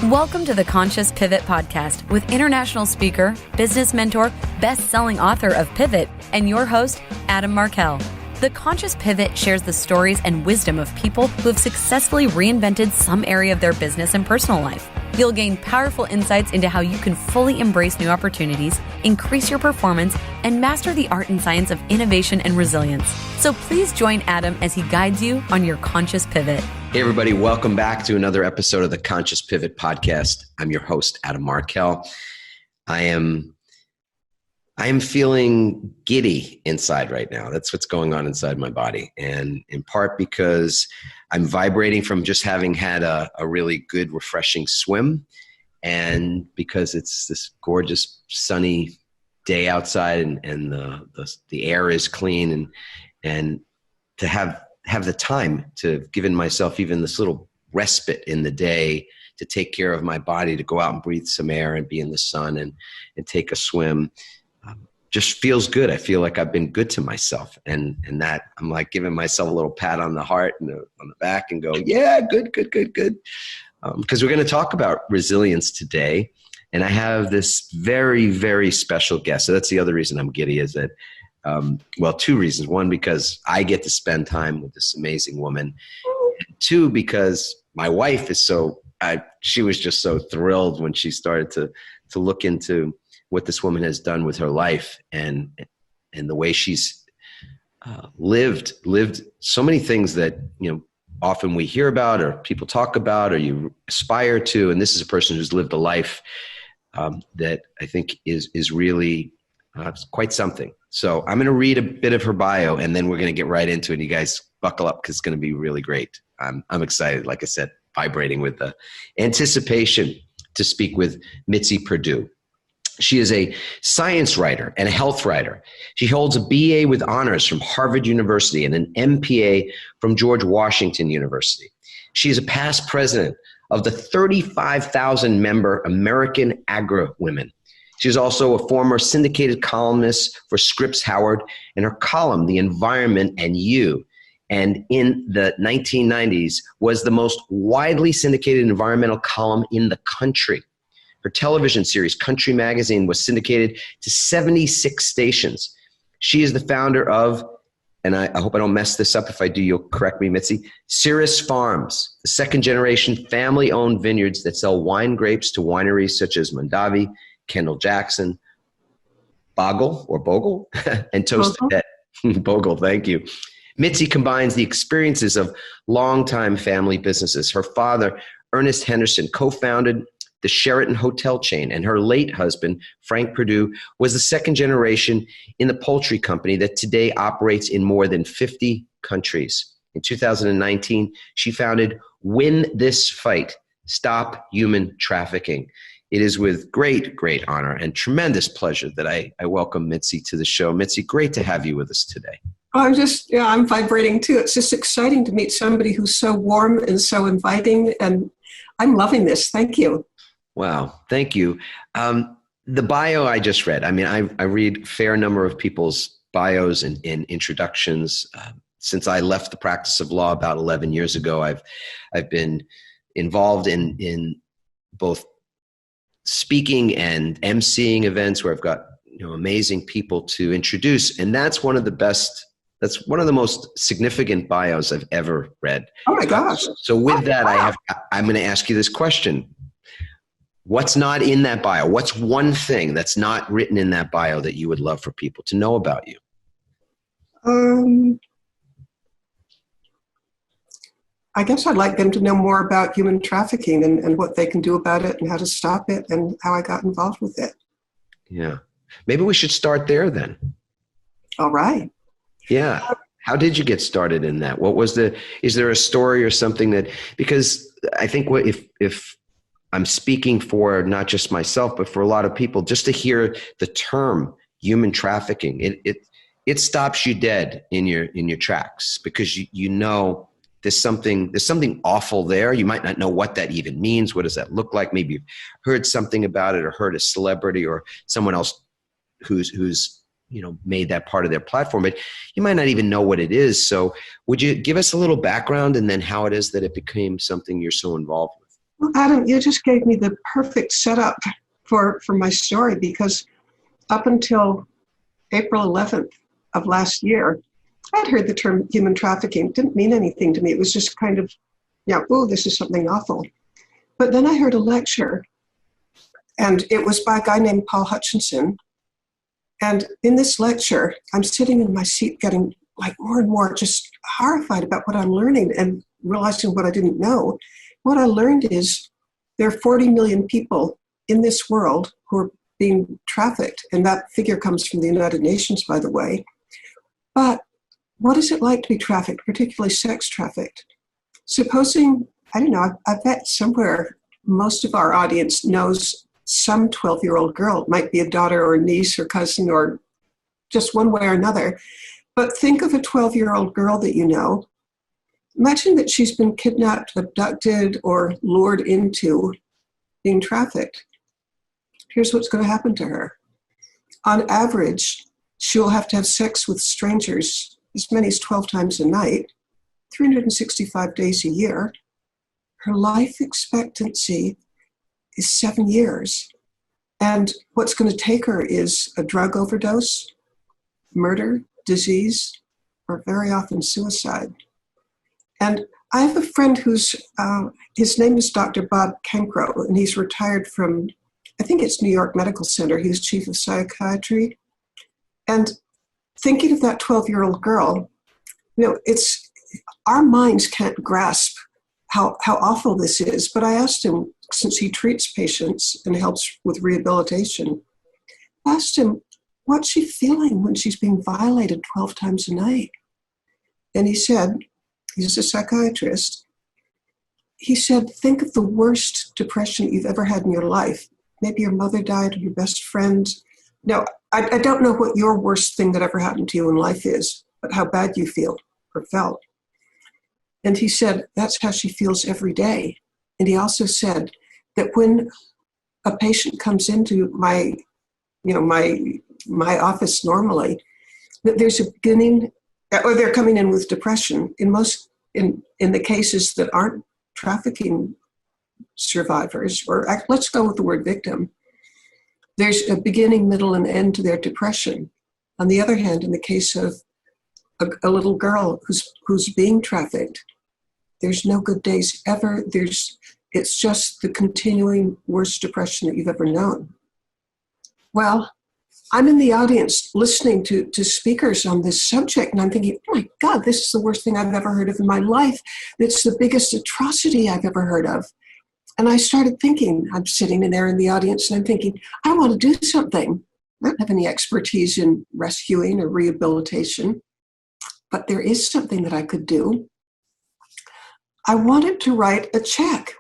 Welcome to the Conscious Pivot Podcast with international speaker, business mentor, best-selling author of Pivot, and your host, Adam Markel. The Conscious Pivot shares the stories and wisdom of people who have successfully reinvented some area of their business and personal life. You'll gain powerful insights into how you can fully embrace new opportunities, increase your performance, and master the art and science of innovation and resilience. So please join Adam as he guides you on your conscious pivot. Hey everybody, welcome back to another episode of the Conscious Pivot Podcast. I'm your host, Adam Markel. I am feeling giddy inside right now. That's what's going on inside my body. And in part because I'm vibrating from just having had a really good, refreshing swim. And because it's this gorgeous sunny day outside and the air is clean and to have the time to have given myself even this little respite in the day to take care of my body, to go out and breathe some air and be in the sun and take a swim. Just feels good. I feel like I've been good to myself, and that I'm like giving myself a little pat on the heart and on the back and go, yeah, good. Because we're going to talk about resilience today, and I have this very, very special guest. So that's the other reason I'm giddy is that, two reasons. One, because I get to spend time with this amazing woman. And two, because my wife is she was just so thrilled when she started to look into what this woman has done with her life and the way she's lived so many things that, often we hear about or people talk about or you aspire to. And this is a person who's lived a life that I think is really quite something. So I'm going to read a bit of her bio and then we're going to get right into it. You guys buckle up because it's going to be really great. I'm excited. Like I said, vibrating with the anticipation to speak with Mitzi Perdue. She is a science writer and a health writer. She holds a BA with honors from Harvard University and an MPA from George Washington University. She is a past president of the 35,000-member American Agri-Women. She is also a former syndicated columnist for Scripps Howard, and her column, The Environment and You, and in the 1990s was the most widely syndicated environmental column in the country. Her television series, Country Magazine, was syndicated to 76 stations. She is the founder of, and I hope I don't mess this up. If I do, you'll correct me, Mitzi, Cirrus Farms, the second-generation family-owned vineyards that sell wine grapes to wineries such as Mondavi, Kendall Jackson, Bogle, and Toasted Head. Bogle, thank you. Mitzi combines the experiences of longtime family businesses. Her father, Ernest Henderson, co-founded the Sheraton hotel chain, and her late husband, Frank Perdue, was the second generation in the poultry company that today operates in more than 50 countries. In 2019, she founded Win This Fight, Stop Human Trafficking. It is with great, great honor and tremendous pleasure that I welcome Mitzi to the show. Mitzi, great to have you with us today. I'm vibrating too. It's just exciting to meet somebody who's so warm and so inviting, and I'm loving this. Thank you. Wow. Thank you. The bio I just read, I read a fair number of people's bios and introductions. Since I left the practice of law about 11 years ago, I've been involved in both speaking and emceeing events where I've got amazing people to introduce. And that's one of the most significant bios I've ever read. Oh my gosh. So with that, I'm going to ask you this question. What's not in that bio? What's one thing that's not written in that bio that you would love for people to know about you? I guess I'd like them to know more about human trafficking and what they can do about it and how to stop it and how I got involved with it. Yeah. Maybe we should start there then. All right. Yeah. How did you get started in that? Is there a story or something because I think if I'm speaking for not just myself, but for a lot of people, just to hear the term human trafficking, it stops you dead in your tracks because you know there's something awful there. You might not know what that even means. What does that look like? Maybe you've heard something about it or heard a celebrity or someone else who's made that part of their platform, but you might not even know what it is. So would you give us a little background and then how it is that it became something you're so involved with? Well, Adam, you just gave me the perfect setup for my story, because up until April 11th of last year, I'd heard the term human trafficking. It didn't mean anything to me. It was just kind of, oh, this is something awful. But then I heard a lecture, and it was by a guy named Paul Hutchinson. And in this lecture, I'm sitting in my seat getting like more and more just horrified about what I'm learning and realizing what I didn't know. What I learned is there are 40 million people in this world who are being trafficked. And that figure comes from the United Nations, by the way. But what is it like to be trafficked, particularly sex trafficked? Supposing, I don't know, I bet somewhere most of our audience knows some 12-year-old girl. It might be a daughter or a niece or cousin or just one way or another. But think of a 12-year-old girl that you know. Imagine that she's been kidnapped, abducted, or lured into being trafficked. Here's what's going to happen to her. On average, she'll have to have sex with strangers as many as 12 times a night, 365 days a year. Her life expectancy is 7 years. And what's going to take her is a drug overdose, murder, disease, or very often suicide. And I have a friend who's, his name is Dr. Bob Cancro, and he's retired from, I think it's New York Medical Center. He was chief of psychiatry. And thinking of that 12-year-old girl, it's, our minds can't grasp how awful this is. But I asked him, since he treats patients and helps with rehabilitation, I asked him, what's she feeling when she's being violated 12 times a night? And he said, he's a psychiatrist, he said, think of the worst depression you've ever had in your life. Maybe your mother died or your best friend. Now, I don't know what your worst thing that ever happened to you in life is, but how bad you feel or felt. And he said, that's how she feels every day. And he also said that when a patient comes into my office normally, that there's a beginning, or they're coming in with depression. In the cases that aren't trafficking survivors, or let's go with the word victim, there's a beginning, middle, and end to their depression. On the other hand, in the case of a little girl who's being trafficked, there's no good days ever. It's just the continuing worst depression that you've ever known. Well, I'm in the audience listening to speakers on this subject, and I'm thinking, oh my God, this is the worst thing I've ever heard of in my life. It's the biggest atrocity I've ever heard of. And I started thinking, I'm sitting in there in the audience, and I'm thinking, I want to do something. I don't have any expertise in rescuing or rehabilitation, but there is something that I could do. I wanted to write a check.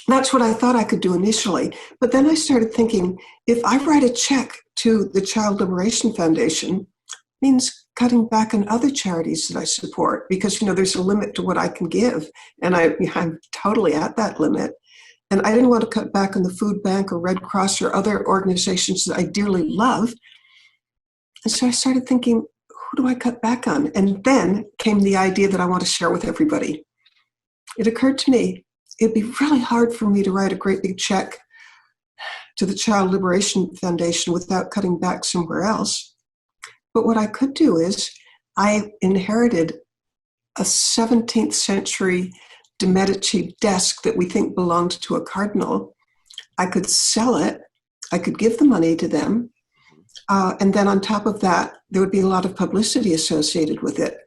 That's what I thought I could do initially. But then I started thinking, if I write a check to the Child Liberation Foundation, means cutting back on other charities that I support, because there's a limit to what I can give, and I'm totally at that limit. And I didn't want to cut back on the Food Bank or Red Cross or other organizations that I dearly love. And so I started thinking, who do I cut back on? And then came the idea that I want to share with everybody. It occurred to me, it'd be really hard for me to write a great big check to the Child Liberation Foundation without cutting back somewhere else. But what I could do is, I inherited a 17th century de Medici desk that we think belonged to a cardinal. I could sell it, I could give the money to them, and then on top of that, there would be a lot of publicity associated with it.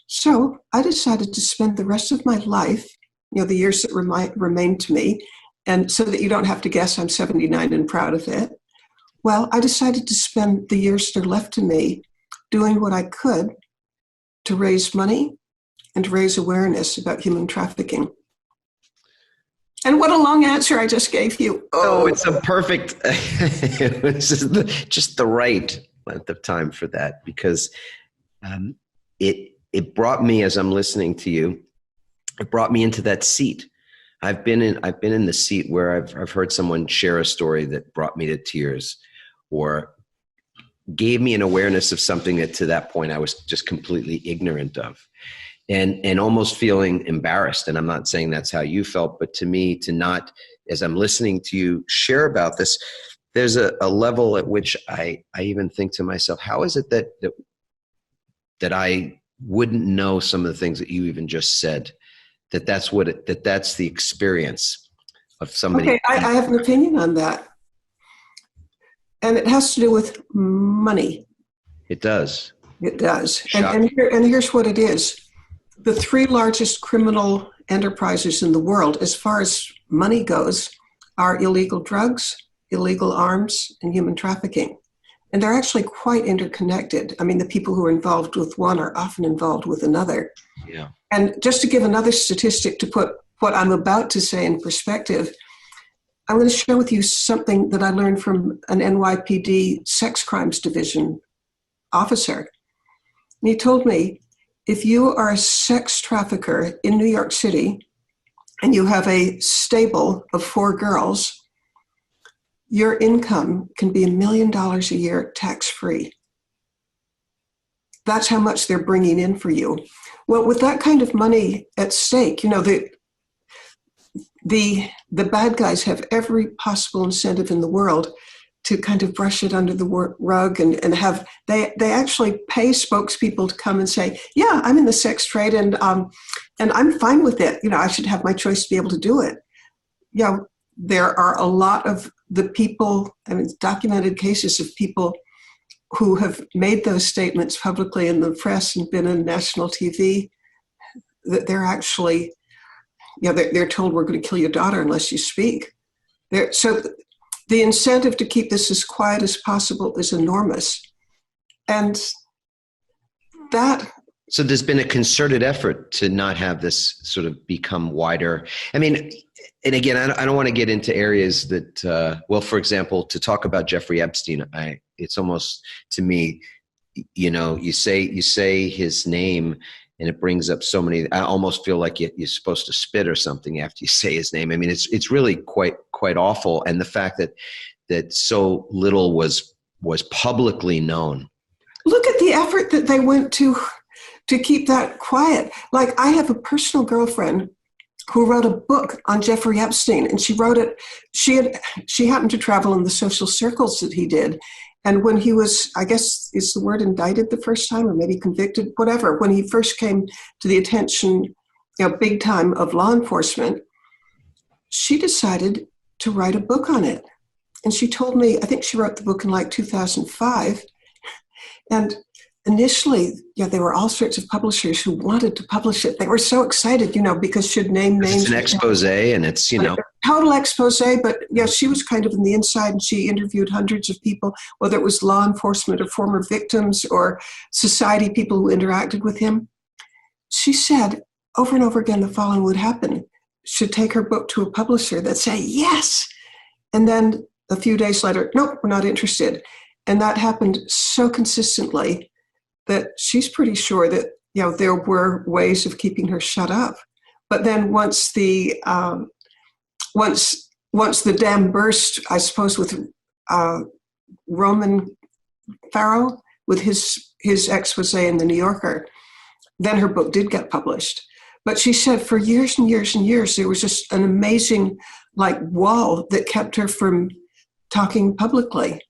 So I decided to spend the rest of my life, the years that remain to me, and so that you don't have to guess I'm 79 and proud of it. Well, I decided to spend the years that are left to me doing what I could to raise money and to raise awareness about human trafficking. And what a long answer I just gave you. Oh, it's a perfect, it's just the right length of time for that, because it brought me, as I'm listening to you, it brought me into that seat. I've been in the seat where I've heard someone share a story that brought me to tears, or gave me an awareness of something that to that point I was just completely ignorant of. and almost feeling embarrassed. And I'm not saying that's how you felt, but to me, to not, as I'm listening to you share about this, there's a level at which I even think to myself, how is it that I wouldn't know some of the things that you even just said, that's the experience of somebody. Okay, I have an opinion on that. And it has to do with money. It does. It does. And here's what it is. The 3 largest criminal enterprises in the world, as far as money goes, are illegal drugs, illegal arms, and human trafficking. And they're actually quite interconnected. I mean, the people who are involved with one are often involved with another. Yeah. And just to give another statistic to put what I'm about to say in perspective, I'm going to share with you something that I learned from an NYPD sex crimes division officer. And he told me, if you are a sex trafficker in New York City and you have a stable of 4 girls, your income can be $1 million a year tax-free. That's how much they're bringing in for you. Well, with that kind of money at stake, you know, the bad guys have every possible incentive in the world to kind of brush it under the rug and have, they actually pay spokespeople to come and say, yeah, I'm in the sex trade and I'm fine with it. You know, I should have my choice to be able to do it. Yeah, there are a lot of the people, I mean, documented cases of people who have made those statements publicly in the press and been on national TV, that they're actually, you know, they're told, we're going to kill your daughter unless you speak. So the incentive to keep this as quiet as possible is enormous. And that... So there's been a concerted effort to not have this sort of become wider. I mean, and again, I don't want to get into areas that, well, for example, to talk about Jeffrey Epstein, it's almost, to me, you know, you say his name and it brings up so many, I almost feel like you're supposed to spit or something after you say his name. I mean, it's really quite awful. And the fact that so little was publicly known. Look at the effort that they went to keep that quiet. Like, I have a personal girlfriend who wrote a book on Jeffrey Epstein, and she wrote it, she happened to travel in the social circles that he did. And when he was, I guess is the word indicted the first time, or maybe convicted, whatever, when he first came to the attention, you know, big time of law enforcement, she decided to write a book on it. And she told me, I think she wrote the book in like 2005. And initially, yeah, there were all sorts of publishers who wanted to publish it. They were so excited, you know, because she'd name names. It's an expose, and it's, you know. Total expose, but yeah, she was kind of in the inside, and she interviewed hundreds of people, whether it was law enforcement or former victims or society people who interacted with him. She said over and over again the following would happen. She'd take her book to a publisher that'd say, yes. And then a few days later, nope, we're not interested. And that happened so consistently that she's pretty sure that, you know, there were ways of keeping her shut up. But then once the dam burst, I suppose, with Roman Farrow, with his expose in the New Yorker, then her book did get published. But she said for years and years and years, there was just an amazing, like, wall that kept her from talking publicly.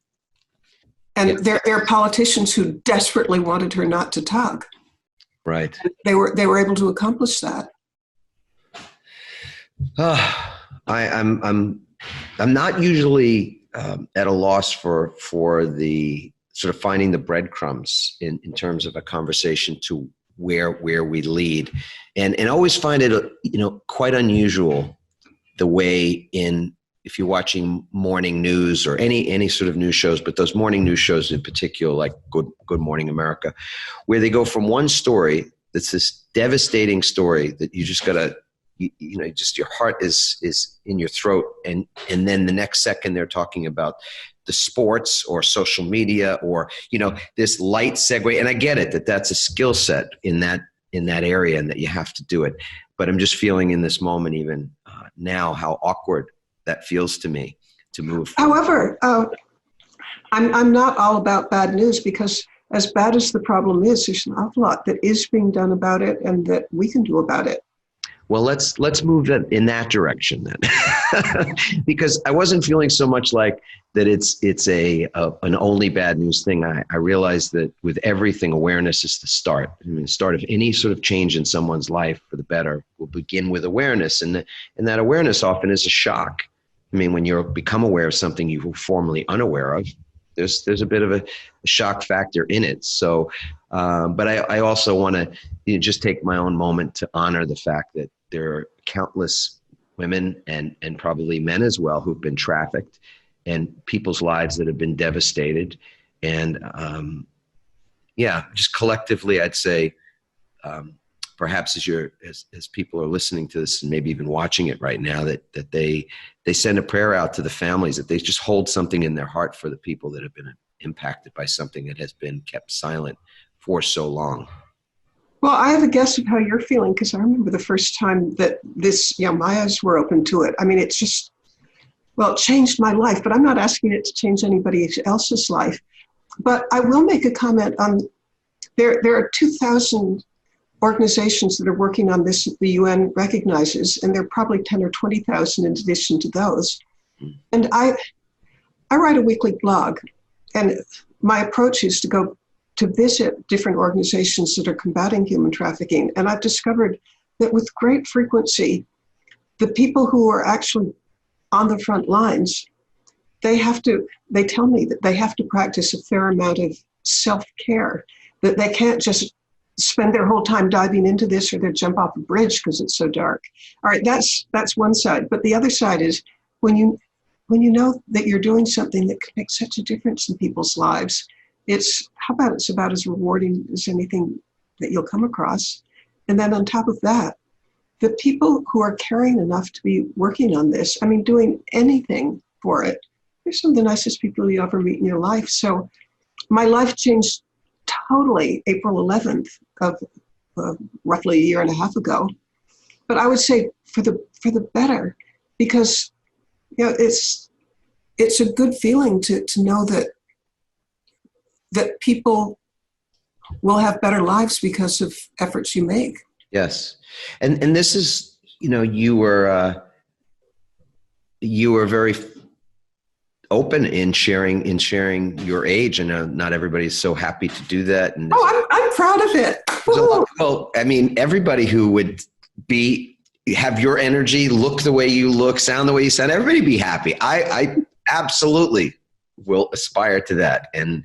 And there are politicians who desperately wanted her not to talk. Right. They were able to accomplish that. I'm not usually at a loss for the sort of finding the breadcrumbs in terms of a conversation to where we lead, and always find it, you know, quite unusual the way if you're watching morning news or any sort of news shows, but those morning news shows in particular, like Good Morning America, where they go from one story that's this devastating story that you just gotta, you know, just your heart is in your throat, and then the next second they're talking about the sports or social media or, you know, this light segue. And I get it that's a skill set in that area and that you have to do it. But I'm just feeling in this moment, even now, how awkward that feels to me to move. However, I'm not all about bad news, because as bad as the problem is, there's an awful lot that is being done about it and that we can do about it. Well, let's move in that direction then, because I wasn't feeling so much like that. It's an only bad news thing. I realized that with everything, awareness is the start. I mean, the start of any sort of change in someone's life for the better will begin with awareness, and that awareness often is a shock. I mean, when you become aware of something you were formerly unaware of, there's a bit of a shock factor in it. So, but I also want to just take my own moment to honor the fact that there are countless women and probably men as well who've been trafficked, and people's lives that have been devastated. And just collectively, I'd say, perhaps as people are listening to this and maybe even watching it right now, that they send a prayer out to the families, that they just hold something in their heart for the people that have been impacted by something that has been kept silent for so long. Well, I have a guess of how you're feeling, because I remember the first time that my eyes were open to it. I mean, it changed my life, but I'm not asking it to change anybody else's life. But I will make a comment on, there are 2,000 organizations that are working on this that the UN recognizes, and there are probably 10 or 20,000 in addition to those. And I write a weekly blog, and my approach is to go to visit different organizations that are combating human trafficking. And I've discovered that with great frequency, the people who are actually on the front lines, they tell me that they have to practice a fair amount of self-care, that they can't just spend their whole time diving into this or they jump off a bridge because it's so dark. All right, that's one side. But the other side is when you know that you're doing something that can make such a difference in people's lives, it's about as rewarding as anything that you'll come across. And then on top of that, the people who are caring enough to be working on this, I mean, doing anything for it, they're some of the nicest people you ever meet in your life. So my life changed totally April 11th of roughly a year and a half ago. But I would say for the better, because it's a good feeling to know that people will have better lives because of efforts you make. Yes. And this is, you were very open in sharing your age, and not everybody's so happy to do that. And I'm proud of it. Well, I mean, everybody who would have your energy, look the way you look, sound the way you sound, everybody be happy. I absolutely will aspire to that. And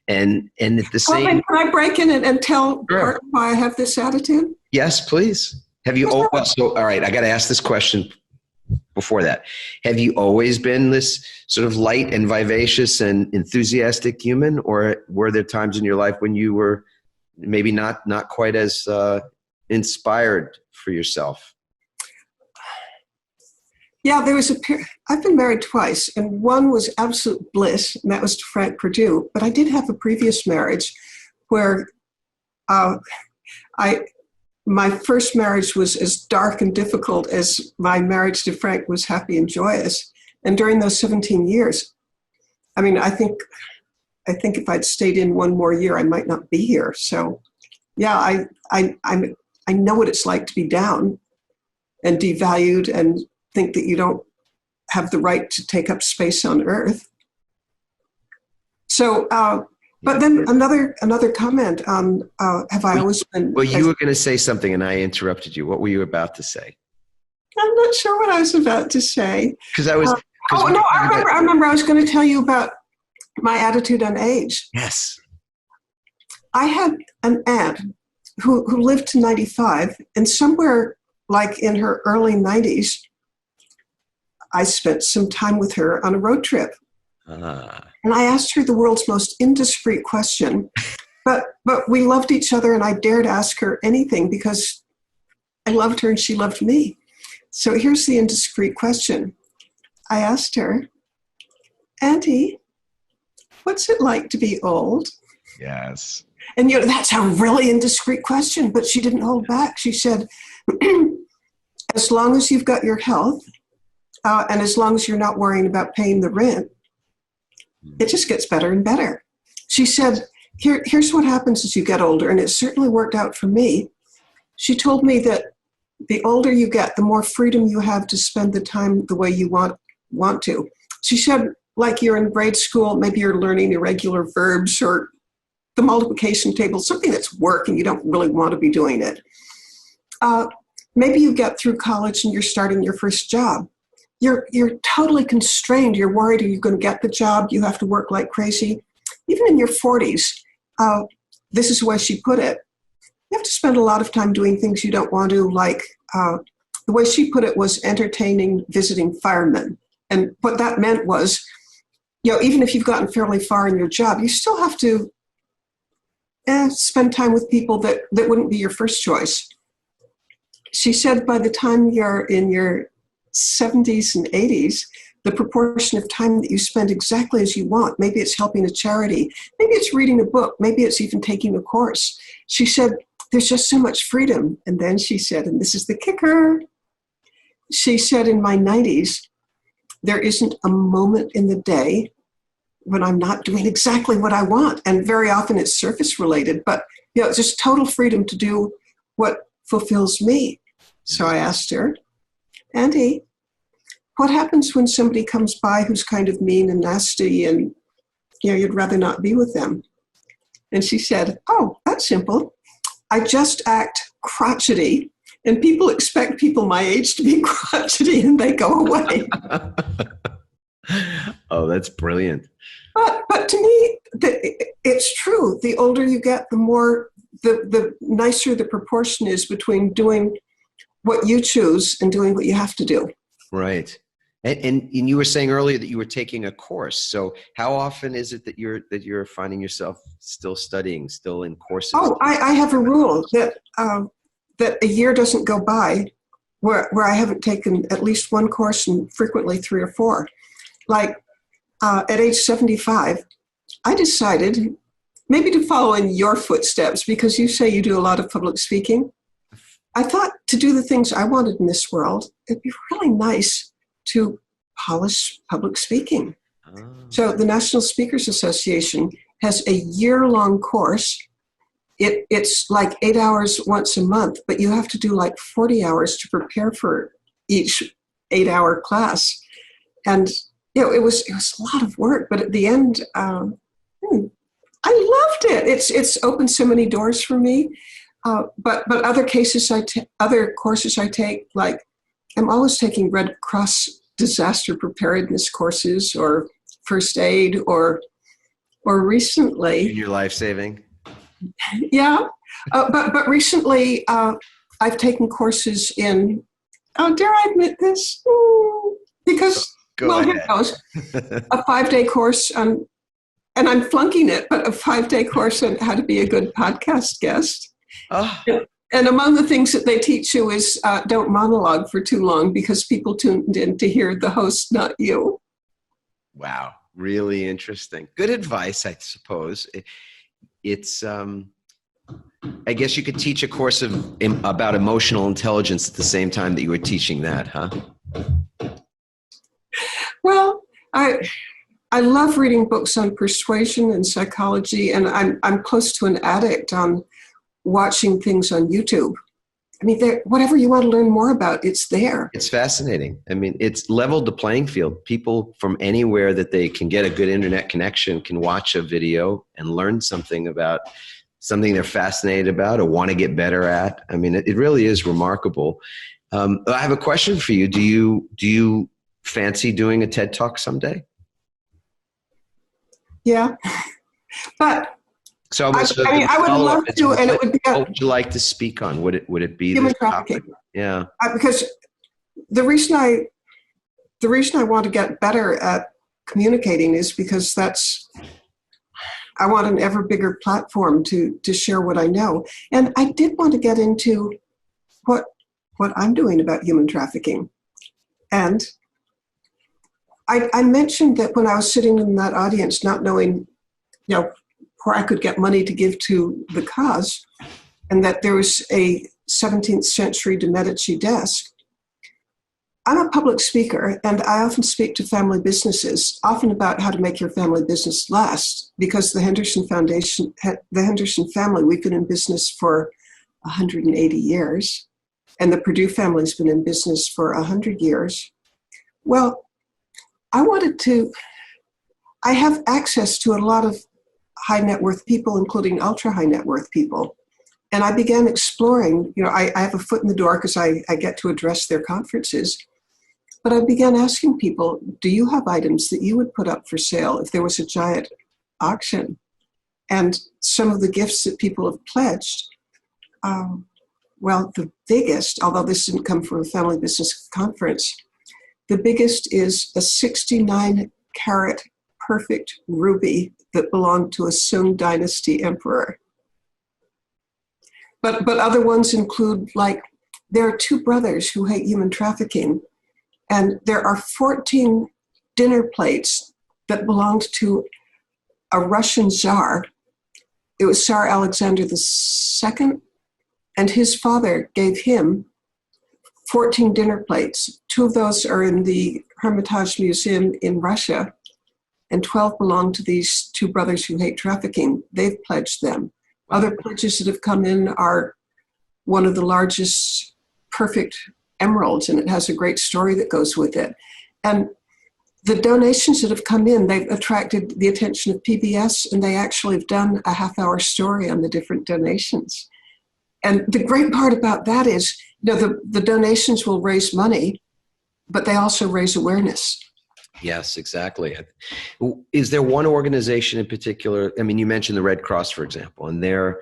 at the same. Can I break in and tell Sure. why I have this attitude? Yes, please. Have you? All right. I got to ask this question before that. Have you always been this sort of light and vivacious and enthusiastic human, or were there times in your life when you were maybe not quite as inspired for yourself? Yeah, there was I've been married twice, and one was absolute bliss, and that was to Frank Perdue. But I did have a previous marriage where my first marriage was as dark and difficult as my marriage to Frank was happy and joyous. And during those 17 years, I mean, I think if I'd stayed in one more year, I might not be here. So, yeah, I know what it's like to be down and devalued and think that you don't have the right to take up space on Earth. So, but then another comment on have I always been? Well, you were going to say something, and I interrupted you. What were you about to say? I'm not sure what I was about to say. Because I was. I remember. I was going to tell you about my attitude on age. Yes. I had an aunt who lived to 95, and somewhere like in her early 90s, I spent some time with her on a road trip. And I asked her the world's most indiscreet question, but we loved each other, and I dared ask her anything because I loved her and she loved me. So here's the indiscreet question. I asked her, Auntie, what's it like to be old? Yes. And that's a really indiscreet question, but she didn't hold back. She said, as long as you've got your health, and as long as you're not worrying about paying the rent, it just gets better and better. She said, here's what happens as you get older, and it certainly worked out for me. She told me that the older you get, the more freedom you have to spend the time the way you want to. She said, like you're in grade school, maybe you're learning irregular verbs or the multiplication table, something that's work and you don't really want to be doing it. Maybe you get through college and you're starting your first job. You're totally constrained. You're worried, are you going to get the job? You have to work like crazy. Even in your 40s, this is the way she put it. You have to spend a lot of time doing things you don't want to, like the way she put it was entertaining visiting firemen. And what that meant was, even if you've gotten fairly far in your job, you still have to spend time with people that wouldn't be your first choice. She said by the time you're in your 70s and 80s, the proportion of time that you spend exactly as you want, maybe it's helping a charity, maybe it's reading a book, maybe it's even taking a course. She said, there's just so much freedom. And then she said, and this is the kicker, she said, in my 90s, there isn't a moment in the day when I'm not doing exactly what I want. And very often it's surface related, but just total freedom to do what fulfills me. So I asked her, Andy, what happens when somebody comes by who's kind of mean and nasty and you'd rather not be with them? And she said, oh, that's simple. I just act crotchety, and people expect people my age to be crotchety, and they go away. Oh, that's brilliant. But to me, it's true. The older you get, the more, the nicer the proportion is between doing what you choose and doing what you have to do. Right. And you were saying earlier that you were taking a course. So how often is it that you're finding yourself still studying, still in courses? Oh, I have a rule that a year doesn't go by where I haven't taken at least one course, and frequently 3 or 4. Like at age 75, I decided maybe to follow in your footsteps, because you say you do a lot of public speaking. I thought to do the things I wanted in this world, it'd be really nice to polish public speaking. Oh. So the National Speakers Association has a year-long course. It's like 8 hours once a month, but you have to do like 40 hours to prepare for each 8-hour class. And it was a lot of work, but at the end, I loved it. It's opened so many doors for me. But other courses I take, like I'm always taking Red Cross disaster preparedness courses or first aid or recently. Your life saving. Yeah, but recently I've taken courses in. Oh, dare I admit this? Because here goes. A 5-day course on, and I'm flunking it, but a 5-day course on how to be a good podcast guest. Oh. And among the things that they teach you is don't monologue for too long, because people tuned in to hear the host, not you. Wow. Really interesting. Good advice, I suppose. It's, I guess you could teach a course about emotional intelligence at the same time that you were teaching that, huh? Well, I love reading books on persuasion and psychology, and I'm close to an addict on watching things on YouTube. I mean, whatever you want to learn more about, it's there. It's fascinating. I mean, it's leveled the playing field. People from anywhere that they can get a good internet connection can watch a video and learn something about something they're fascinated about or want to get better at. I mean, it really is remarkable. I have a question for you. Do you fancy doing a TED Talk someday? Yeah, but so I would love to, and it would be. What would you like to speak on? Would it be human trafficking? Yeah, because the reason I want to get better at communicating is because I want an ever bigger platform to share what I know, and I did want to get into what I'm doing about human trafficking, and I mentioned that when I was sitting in that audience, not knowing, where I could get money to give to the cause, and that there was a 17th century de Medici desk. I'm a public speaker, and I often speak to family businesses, often about how to make your family business last, because the Henderson family, we've been in business for 180 years, and the Perdue family's been in business for 100 years. Well, I have access to a lot of high net worth people, including ultra high net worth people. And I began exploring, I have a foot in the door because I get to address their conferences. But I began asking people, do you have items that you would put up for sale if there was a giant auction? And some of the gifts that people have pledged, the biggest, although this didn't come from a family business conference, the biggest is a 69-carat perfect ruby that belonged to a Sung Dynasty emperor. But other ones include, there are two brothers who hate human trafficking, and there are 14 dinner plates that belonged to a Russian Tsar. It was Tsar Alexander II, and his father gave him 14 dinner plates. 2 of those are in the Hermitage Museum in Russia, and 12 belong to these two brothers who hate trafficking. They've pledged them. Other pledges that have come in are one of the largest perfect emeralds, and it has a great story that goes with it. And the donations that have come in, they've attracted the attention of PBS, and they actually have done a half-hour story on the different donations. And the great part about that is, the donations will raise money, but they also raise awareness. Yes, exactly. Is there one organization in particular? I mean, you mentioned the Red Cross, for example, and they're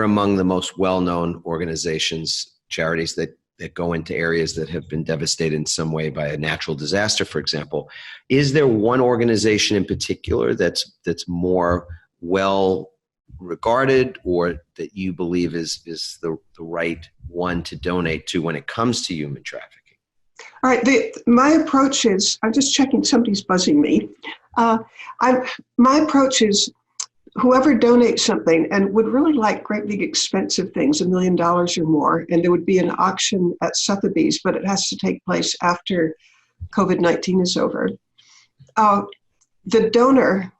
among the most well-known organizations, charities that go into areas that have been devastated in some way by a natural disaster, for example. Is there one organization in particular that's more well regarded, or that you believe is the right one to donate to when it comes to human trafficking? All right, my approach is, I'm just checking, somebody's buzzing me. My approach is, whoever donates something and would really like great big expensive things, $1 million or more, and there would be an auction at Sotheby's, but it has to take place after COVID-19 is over. The donor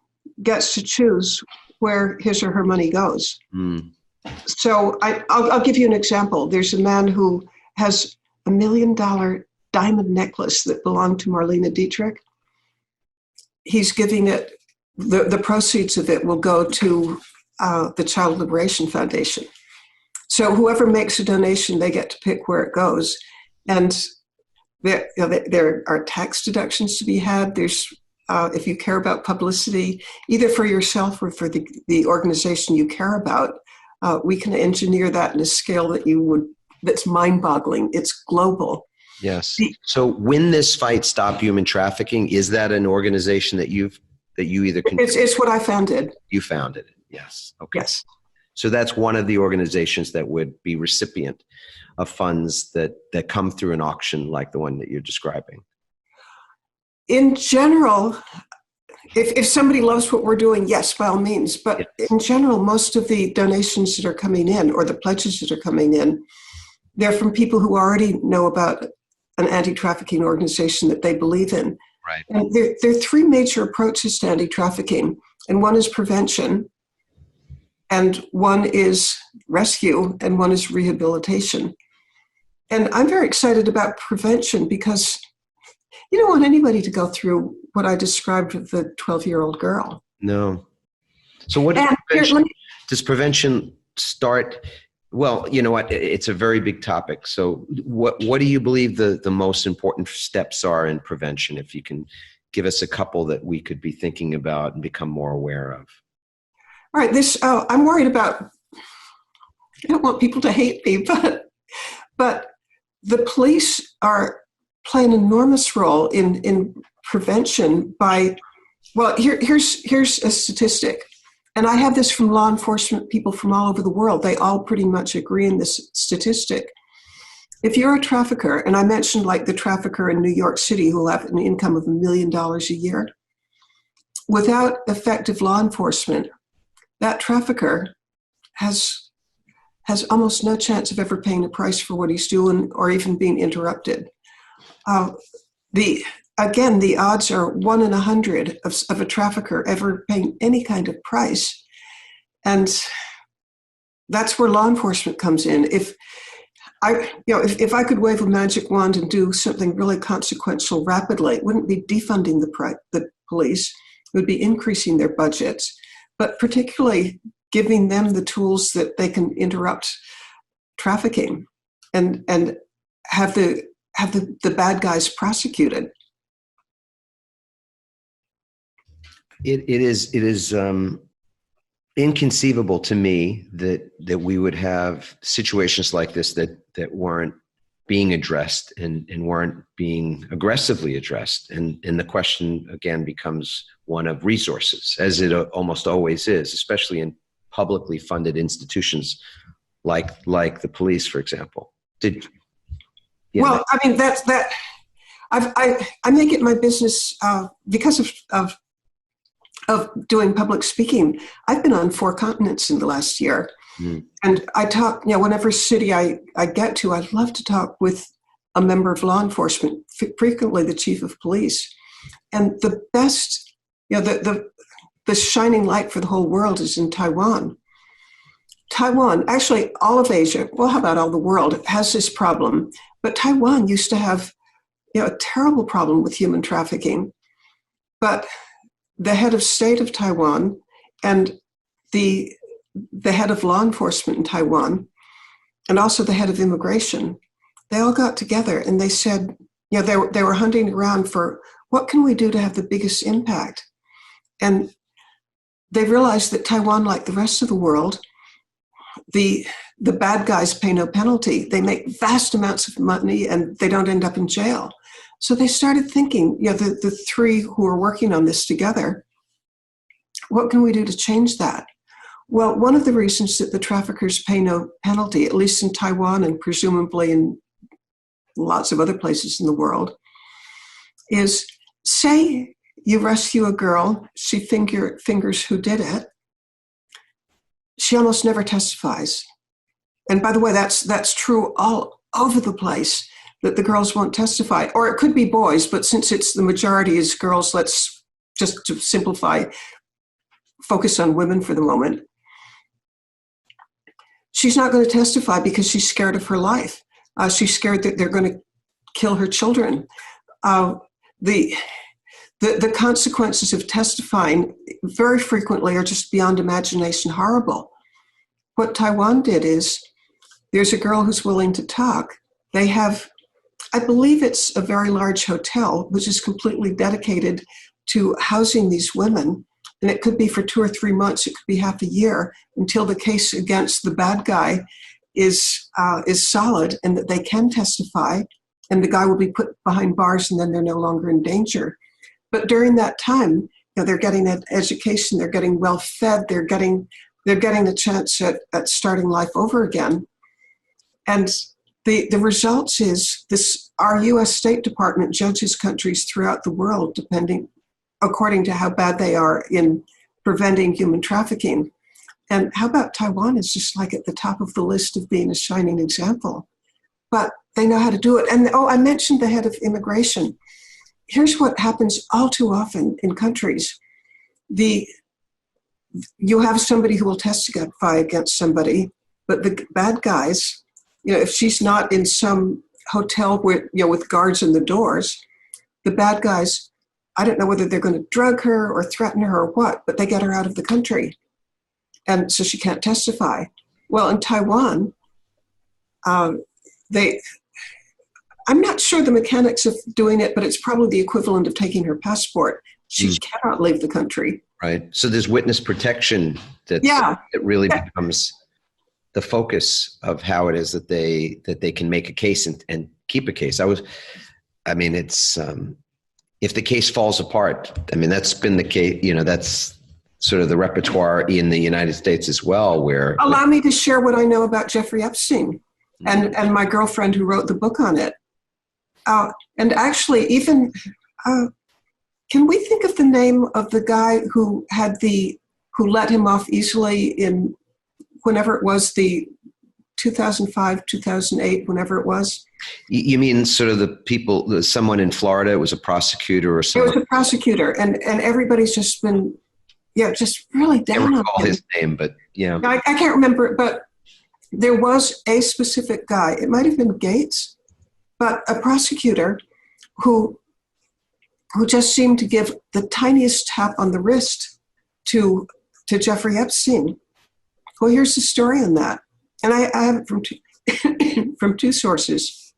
gets to choose where his or her money goes. Mm. So I'll give you an example. There's a man who has $1 million diamond necklace that belonged to Marlene Dietrich. He's giving it, the proceeds of it will go to the Child Liberation Foundation. So whoever makes a donation, they get to pick where it goes. And there are tax deductions to be had. There's, if you care about publicity, either for yourself or for the organization you care about, we can engineer that in a scale that's mind-boggling. It's global. Yes. So when this fight Stop Human Trafficking, is that an organization that you either can? It's what I founded. You founded it. Yes. Okay. Yes. So that's one of the organizations that would be recipient of funds that come through an auction like the one that you're describing. In general, if somebody loves what we're doing, yes, by all means. But yes, in general, most of the donations that are coming in, or the pledges that are coming in, they're from people who already know about an anti-trafficking organization that they believe in. Right. And there are 3 major approaches to anti-trafficking, and one is prevention, and one is rescue, and one is rehabilitation. And I'm very excited about prevention because you don't want anybody to go through what I described with the 12-year-old girl. No. So what does prevention start? Well, you know what? It's a very big topic. So what do you believe the most important steps are in prevention? If you can give us a couple that we could be thinking about and become more aware of. All right. I'm worried about, I don't want people to hate me, but the police play an enormous role in prevention by, well, here's a statistic. And I have this from law enforcement people from all over the world. They all pretty much agree in this statistic. If you're a trafficker, and I mentioned the trafficker in New York City who will have an income of $1 million a year, without effective law enforcement, that trafficker has almost no chance of ever paying a price for what he's doing or even being interrupted. The odds are 1 in 100 of a trafficker ever paying any kind of price. And that's where law enforcement comes in. If I could wave a magic wand and do something really consequential rapidly, it wouldn't be defunding the police, it would be increasing their budgets, but particularly giving them the tools that they can interrupt trafficking and have the bad guys prosecuted. It is inconceivable to me that we would have situations like this that weren't being addressed and weren't being aggressively addressed. And the question again becomes one of resources, as it almost always is, especially in publicly funded institutions like the police, for example. Well, I mean, I make it my business because of doing public speaking. I've been on 4 continents in the last year. And I talk, whenever city I get to, I'd love to talk with a member of law enforcement, frequently the chief of police. And the best, the shining light for the whole world is in Taiwan. Taiwan, actually all of Asia, well, how about all the world, has this problem. But Taiwan used to have a terrible problem with human trafficking. But the head of state of Taiwan and the head of law enforcement in Taiwan, and also the head of immigration, they all got together and they said, they were hunting around for what can we do to have the biggest impact? And they realized that Taiwan, like the rest of the world, the bad guys pay no penalty. They make vast amounts of money and they don't end up in jail. So they started thinking, the 3 who are working on this together, what can we do to change that? Well, one of the reasons that the traffickers pay no penalty, at least in Taiwan and presumably in lots of other places in the world, is say you rescue a girl, she fingers who did it, she almost never testifies. And by the way, that's true all over the place, that the girls won't testify. Or it could be boys, but since it's the majority is girls, let's just to simplify, focus on women for the moment. She's not going to testify because she's scared of her life. She's scared that they're going to kill her children. The consequences of testifying very frequently are just beyond imagination horrible. What Taiwan did is, there's a girl who's willing to talk. They have, I believe it's a very large hotel, which is completely dedicated to housing these women. And it could be for 2 or 3 months, it could be half a year, until the case against the bad guy is solid and that they can testify, and the guy will be put behind bars and then they're no longer in danger. But during that time, they're getting an education, they're getting well fed, they're getting the chance at starting life over again. And the results is our U.S. State Department judges countries throughout the world according to how bad they are in preventing human trafficking. And how about Taiwan is just like at the top of the list of being a shining example. But they know how to do it. And I mentioned the head of immigration. Here's what happens all too often in countries. You have somebody who will testify against somebody, but the bad guys, if she's not in some hotel with guards in the doors, the bad guys, I don't know whether they're going to drug her or threaten her or what, but they get her out of the country. And so she can't testify. Well, in Taiwan, I'm not sure the mechanics of doing it, but it's probably the equivalent of taking her passport. She cannot leave the country. Right. So there's witness protection that really becomes the focus of how it is that they can make a case and keep a case. It's if the case falls apart, that's been the case, that's sort of the repertoire in the United States as well, where... Allow me to share what I know about Jeffrey Epstein and my girlfriend who wrote the book on it. And actually, even, can we think of the name of the guy who let him off easily in whenever it was the 2005, 2008, whenever it was. You mean sort of the people, someone in Florida, it was a prosecutor or someone? It was a prosecutor, and everybody's just been, just really down on him. I recall his name, but yeah. I can't remember it, but there was a specific guy. It might have been Gates, but a prosecutor who just seemed to give the tiniest tap on the wrist to Jeffrey Epstein. Well, here's the story on that. And I have it from from two sources.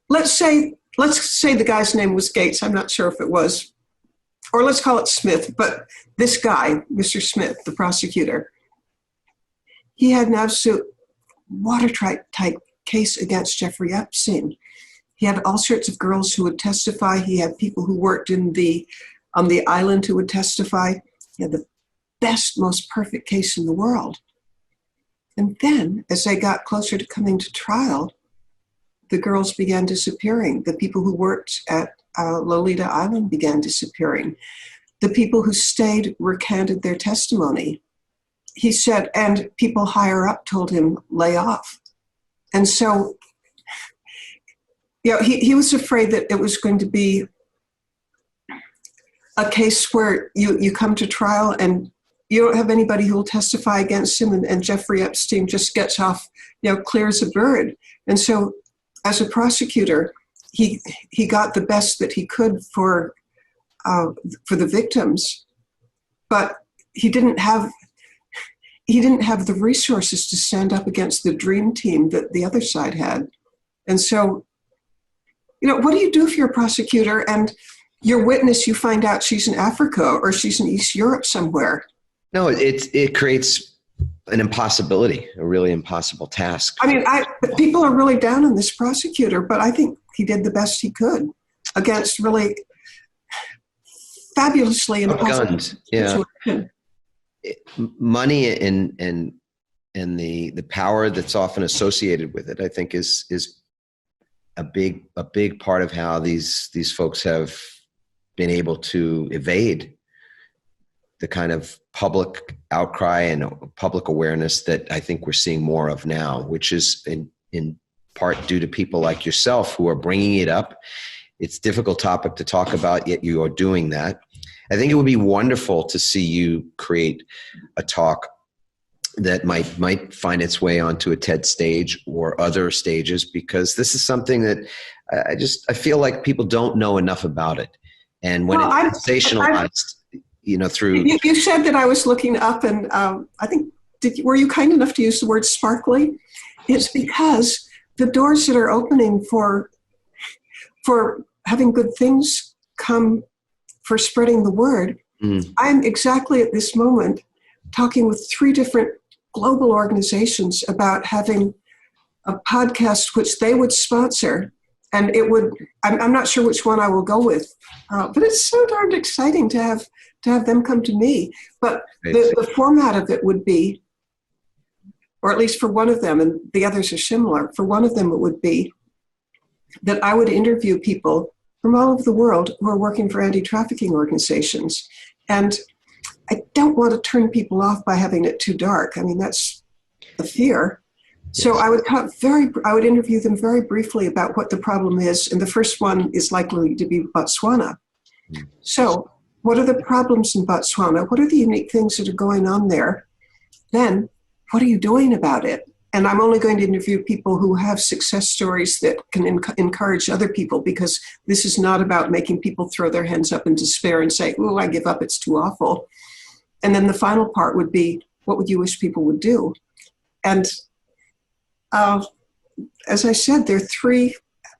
Let's say the guy's name was Gates. I'm not sure if it was. Or let's call it Smith. But this guy, Mr. Smith, the prosecutor, he had an absolute watertight case against Jeffrey Epstein. He had all sorts of girls who would testify. He had people who worked on the island who would testify. He had the best, most perfect case in the world. And then, as they got closer to coming to trial, the girls began disappearing. The people who worked at Lolita Island began disappearing. The people who stayed recanted their testimony. He said, and people higher up told him, lay off. And so, he was afraid that it was going to be a case where you come to trial and you don't have anybody who will testify against him, and Jeffrey Epstein just gets off, clear as a bird. And so, as a prosecutor, he got the best that he could for the victims, but he didn't have the resources to stand up against the dream team that the other side had. And so, what do you do if you're a prosecutor and your witness, you find out she's in Africa or she's in East Europe somewhere? No, it creates an impossibility, a really impossible task. I mean, people are really down on this prosecutor, but I think he did the best he could against really fabulously impossible situation. Money and the power that's often associated with it, I think, is a big part of how these folks have been able to evade the kind of public outcry and public awareness that I think we're seeing more of now, which is in part due to people like yourself who are bringing it up. It's a difficult topic to talk about, yet you are doing that. I think it would be wonderful to see you create a talk that might find its way onto a TED stage or other stages, because this is something that I feel like people don't know enough about it. And when it's sensationalized, through... You said that I was looking up, and I think, were you kind enough to use the word sparkly? It's because the doors that are opening for having good things come, for spreading the word. I'm exactly at this moment talking with 3 different global organizations about having a podcast which they would sponsor. And I'm not sure which one I will go with, but it's so darn exciting to have them come to me. But the format of it would be, or at least for one of them, and the others are similar, for one of them it would be that I would interview people from all over the world who are working for anti-trafficking organizations. And I don't want to turn people off by having it too dark. I mean, that's a fear. So I would interview them very briefly about what the problem is. And the first one is likely to be Botswana. So what are the problems in Botswana? What are the unique things that are going on there? Then what are you doing about it? And I'm only going to interview people who have success stories that can encourage other people, because this is not about making people throw their hands up in despair and say, oh, I give up, it's too awful. And then the final part would be, what would you wish people would do? And as I said, there are 3,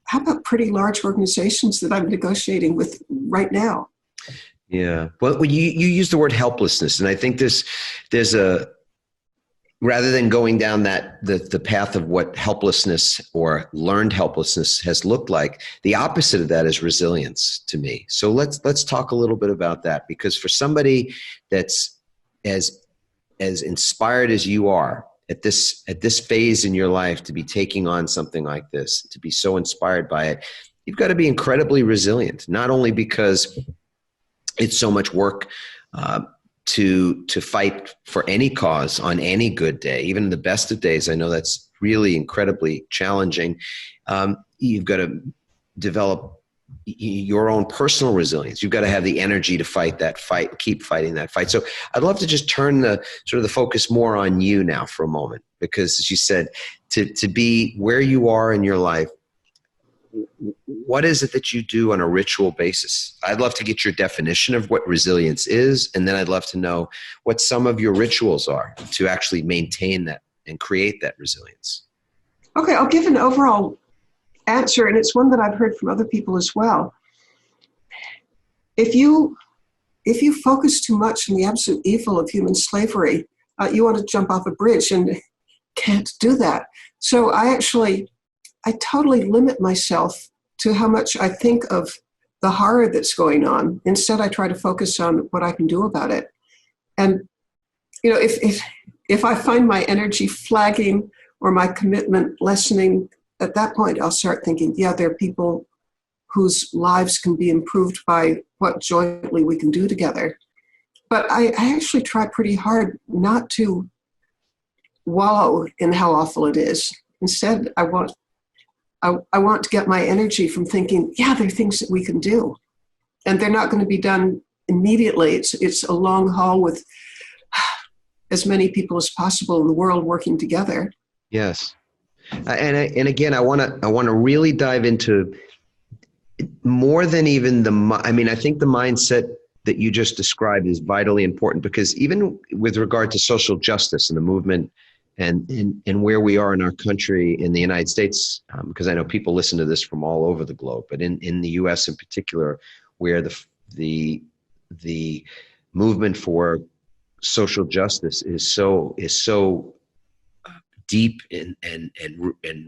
how about pretty large organizations that I'm negotiating with right now. Yeah. Well, you use the word helplessness, and I think there's a, rather than going down the path of what helplessness or learned helplessness has looked like, the opposite of that is resilience to me. So let's talk a little bit about that, because for somebody that's as inspired as you are at this phase in your life to be taking on something like this, to be so inspired by it, you've got to be incredibly resilient, not only because it's so much work to fight for any cause on any good day, even the best of days. I know that's really incredibly challenging. You've got to develop your own personal resilience. You've got to have the energy to fight that fight, keep fighting that fight. So I'd love to just turn the sort of the focus more on you now for a moment, because as you said, to be where you are in your life, what is it that you do on a ritual basis? I'd love to get your definition of what resilience is, and then I'd love to know what some of your rituals are to actually maintain that and create that resilience. Okay, I'll give an overall answer, and it's one that I've heard from other people as well. If you focus too much on the absolute evil of human slavery, you want to jump off a bridge and can't do that. So I totally limit myself to how much I think of the horror that's going on. Instead, I try to focus on what I can do about it. And, you know, if I find my energy flagging or my commitment lessening, at that point, I'll start thinking, yeah, there are people whose lives can be improved by what jointly we can do together. But I actually try pretty hard not to wallow in how awful it is. Instead, I want to get my energy from thinking, yeah, there are things that we can do. And they're not going to be done immediately. It's a long haul with as many people as possible in the world working together. Yes. And again, I want to really dive into more than even I think the mindset that you just described is vitally important, because even with regard to social justice and the movement and where we are in our country in the United States, because I know people listen to this from all over the globe, but in the U.S. in particular, where the movement for social justice is so deep and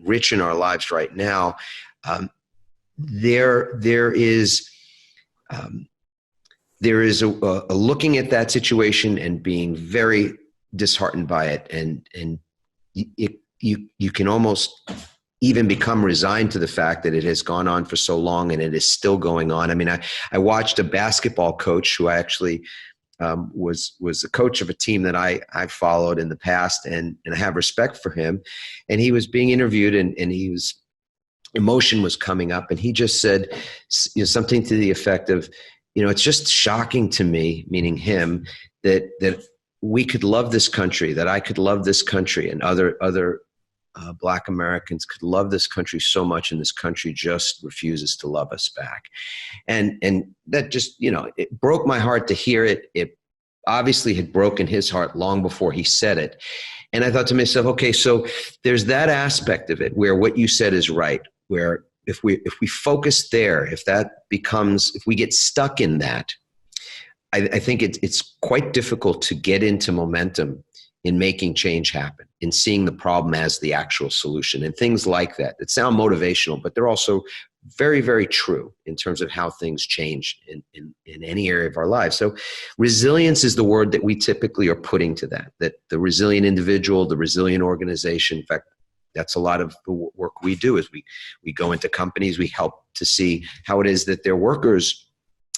rich in our lives right now, there is a looking at that situation and being very disheartened by it, and you can almost even become resigned to the fact that it has gone on for so long and it is still going on. I mean, I watched a basketball coach who I actually was the coach of a team that I followed in the past, and I have respect for him. And he was being interviewed, and emotion was coming up, and he just said, you know, something to the effect of, you know, it's just shocking to me, meaning him, that we could love this country, that I could love this country, and other Black Americans could love this country so much, and this country just refuses to love us back. And that just, you know, it broke my heart to hear it. It obviously had broken his heart long before he said it. And I thought to myself, okay, so there's that aspect of it where what you said is right, where if we focus there, if we get stuck in that, I think it's quite difficult to get into momentum in making change happen, in seeing the problem as the actual solution, and things like that. That sound motivational, but they're also very, very true in terms of how things change in any area of our lives. So resilience is the word that we typically are putting to that the resilient individual, the resilient organization. In fact, that's a lot of the work we do. Is we go into companies, we help to see how it is that their workers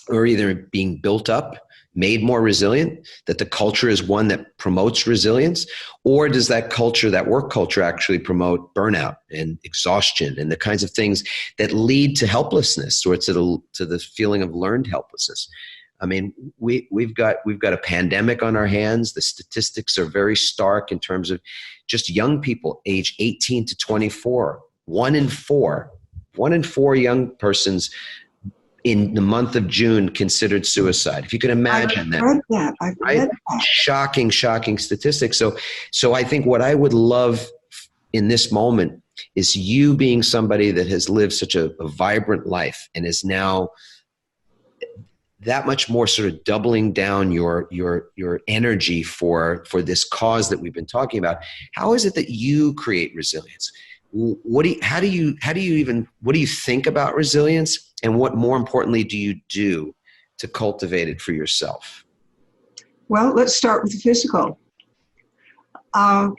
are either being built up, made more resilient, that the culture is one that promotes resilience, or does that culture, that work culture, actually promote burnout and exhaustion and the kinds of things that lead to helplessness or to the feeling of learned helplessness? I mean, we've got a pandemic on our hands. The statistics are very stark in terms of just young people age 18 to 24. One in four young persons in the month of June considered suicide. If you can imagine I've read that. Shocking statistics. So I think what I would love in this moment is you being somebody that has lived such a vibrant life and is now that much more sort of doubling down your energy for this cause that we've been talking about. How is it that you create resilience? How do you think about resilience? And what, more importantly, do you do to cultivate it for yourself? Well, let's start with the physical. I'm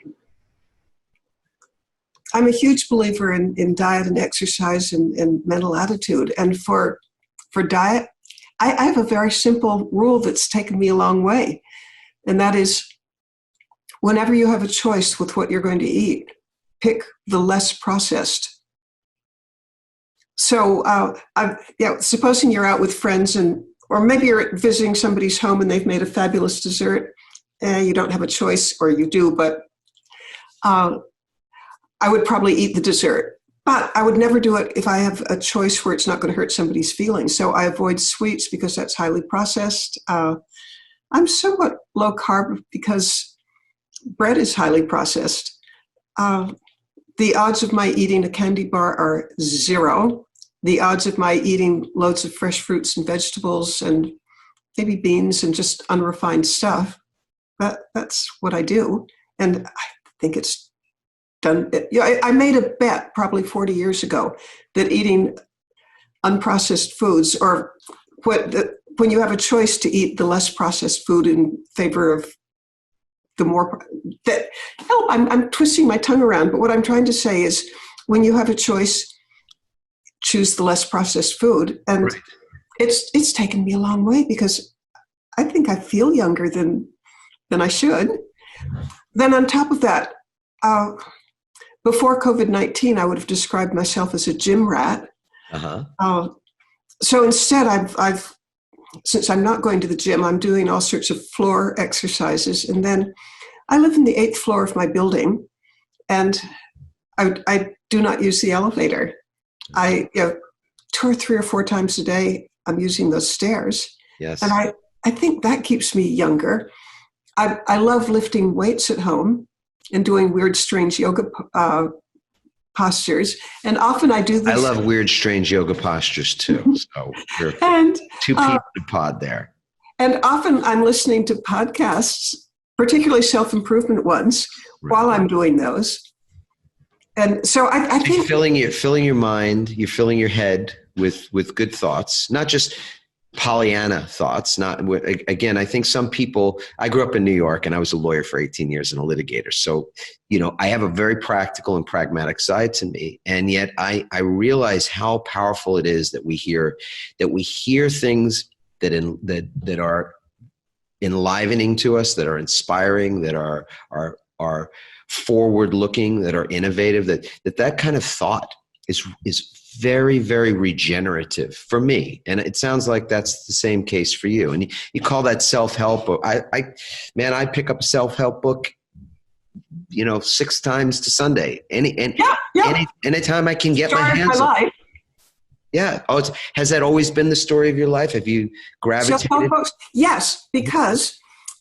a huge believer in diet and exercise and mental attitude. And for diet, I have a very simple rule that's taken me a long way. And that is, whenever you have a choice with what you're going to eat, pick the less processed. So supposing you're out with friends or maybe you're visiting somebody's home and they've made a fabulous dessert. You don't have a choice, or you do, but I would probably eat the dessert. But I would never do it if I have a choice where it's not going to hurt somebody's feelings. So I avoid sweets because that's highly processed. I'm somewhat low carb because bread is highly processed. The odds of my eating a candy bar are 0. The odds of my eating loads of fresh fruits and vegetables and maybe beans and just unrefined stuff, that's what I do. And I think it's done. I made a bet probably 40 years ago that eating unprocessed foods, or when you have a choice to eat the less processed food in favor of the more, I'm twisting my tongue around, but what I'm trying to say is when you have a choice, choose the less processed food. And right. It's taken me a long way because I think I feel younger than I should. Then on top of that, before COVID-19, I would have described myself as a gym rat. Uh-huh. So instead, I've since I'm not going to the gym, I'm doing all sorts of floor exercises. And then I live in the 8th floor of my building, and I do not use the elevator. 2 or 3 or 4 times a day, I'm using those stairs. Yes. And I think that keeps me younger. I love lifting weights at home and doing weird, strange yoga postures. And often I do this. I love weird, strange yoga postures too. So you're two people in pod there. And often I'm listening to podcasts, particularly self-improvement ones, while I'm doing those. And so I think you're filling your mind, you're filling your head with good thoughts, not just Pollyanna thoughts. Again, I think some people, I grew up in New York and I was a lawyer for 18 years and a litigator. So, I have a very practical and pragmatic side to me. And yet I realize how powerful it is that we hear things that are enlivening to us, that are inspiring, that are forward looking, that are innovative, that kind of thought is very, very regenerative for me. And it sounds like that's the same case for you. And you call that self-help. I pick up a self-help book, 6 times to Sunday. Anytime I can get my hands on it. Yeah. Has that always been the story of your life? Have you gravitated? Yes, because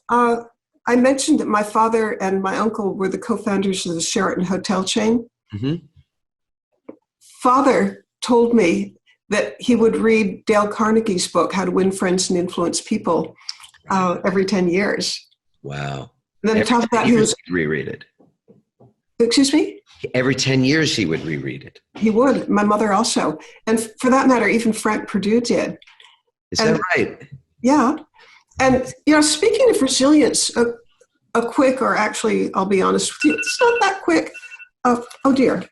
I mentioned that my father and my uncle were the co-founders of the Sheraton hotel chain. Mm-hmm. Father told me that he would read Dale Carnegie's book, How to Win Friends and Influence People, every 10 years. Wow. And then on top of that, he would reread it. Excuse me? Every 10 years he would reread it. He would. My mother also. And for that matter, even Frank Perdue did. Is that right? Yeah. And, speaking of resilience, a quick, or actually, I'll be honest with you, it's not that quick. Oh dear.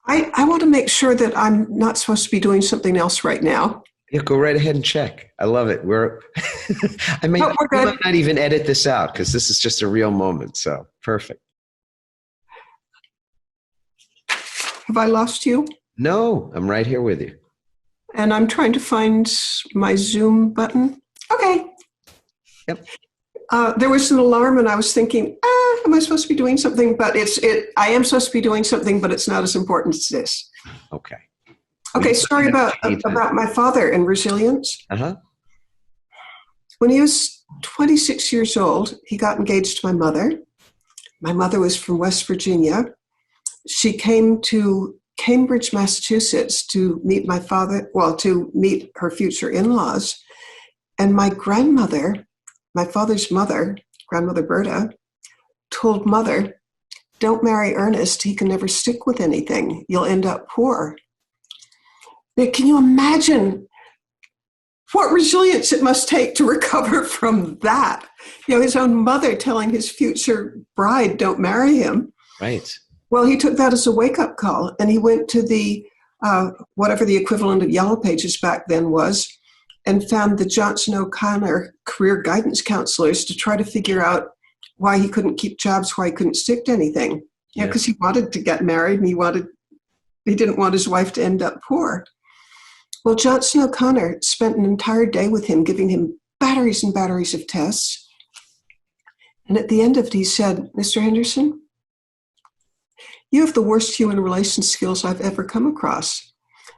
I want to make sure that I'm not supposed to be doing something else right now. Yeah, go right ahead and check. I love it. I might not even edit this out because this is just a real moment. So perfect. Have I lost you? No, I'm right here with you. And I'm trying to find my Zoom button. Okay. Yep. There was an alarm and I was thinking, am I supposed to be doing something? But I am supposed to be doing something, but it's not as important as this. Okay. Okay, sorry about my father and resilience. Uh-huh. When he was 26 years old, he got engaged to my mother. My mother was from West Virginia. She came to Cambridge, Massachusetts to meet to meet her future in-laws. And my grandmother, my father's mother, Grandmother Berta, told Mother, don't marry Ernest. He can never stick with anything. You'll end up poor. Now, can you imagine what resilience it must take to recover from that? His own mother telling his future bride, don't marry him. Right. Well, he took that as a wake-up call, and he went to the, whatever the equivalent of Yellow Pages back then was, and found the Johnson O'Connor career guidance counselors to try to figure out why he couldn't keep jobs, why he couldn't stick to anything. Yeah, because he wanted to get married and he didn't want his wife to end up poor. Well, Johnson O'Connor spent an entire day with him, giving him batteries and batteries of tests. And at the end of it, he said, "Mr. Henderson, you have the worst human relations skills I've ever come across.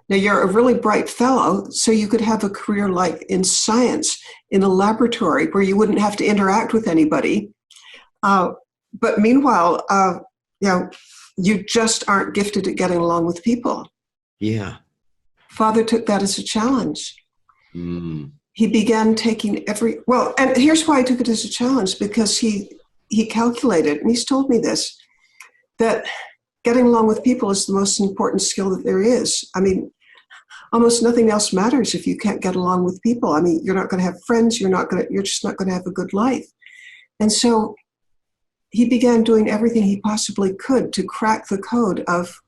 Now, you're a really bright fellow, so you could have a career like in science, in a laboratory where you wouldn't have to interact with anybody. But meanwhile, you just aren't gifted at getting along with people." Yeah. Father took that as a challenge. Mm. He began taking and here's why I took it as a challenge, because he calculated, and he's told me this, that getting along with people is the most important skill that there is. I mean, almost nothing else matters if you can't get along with people. I mean, you're not going to have friends. You're just not going to have a good life. And so he began doing everything he possibly could to crack the code of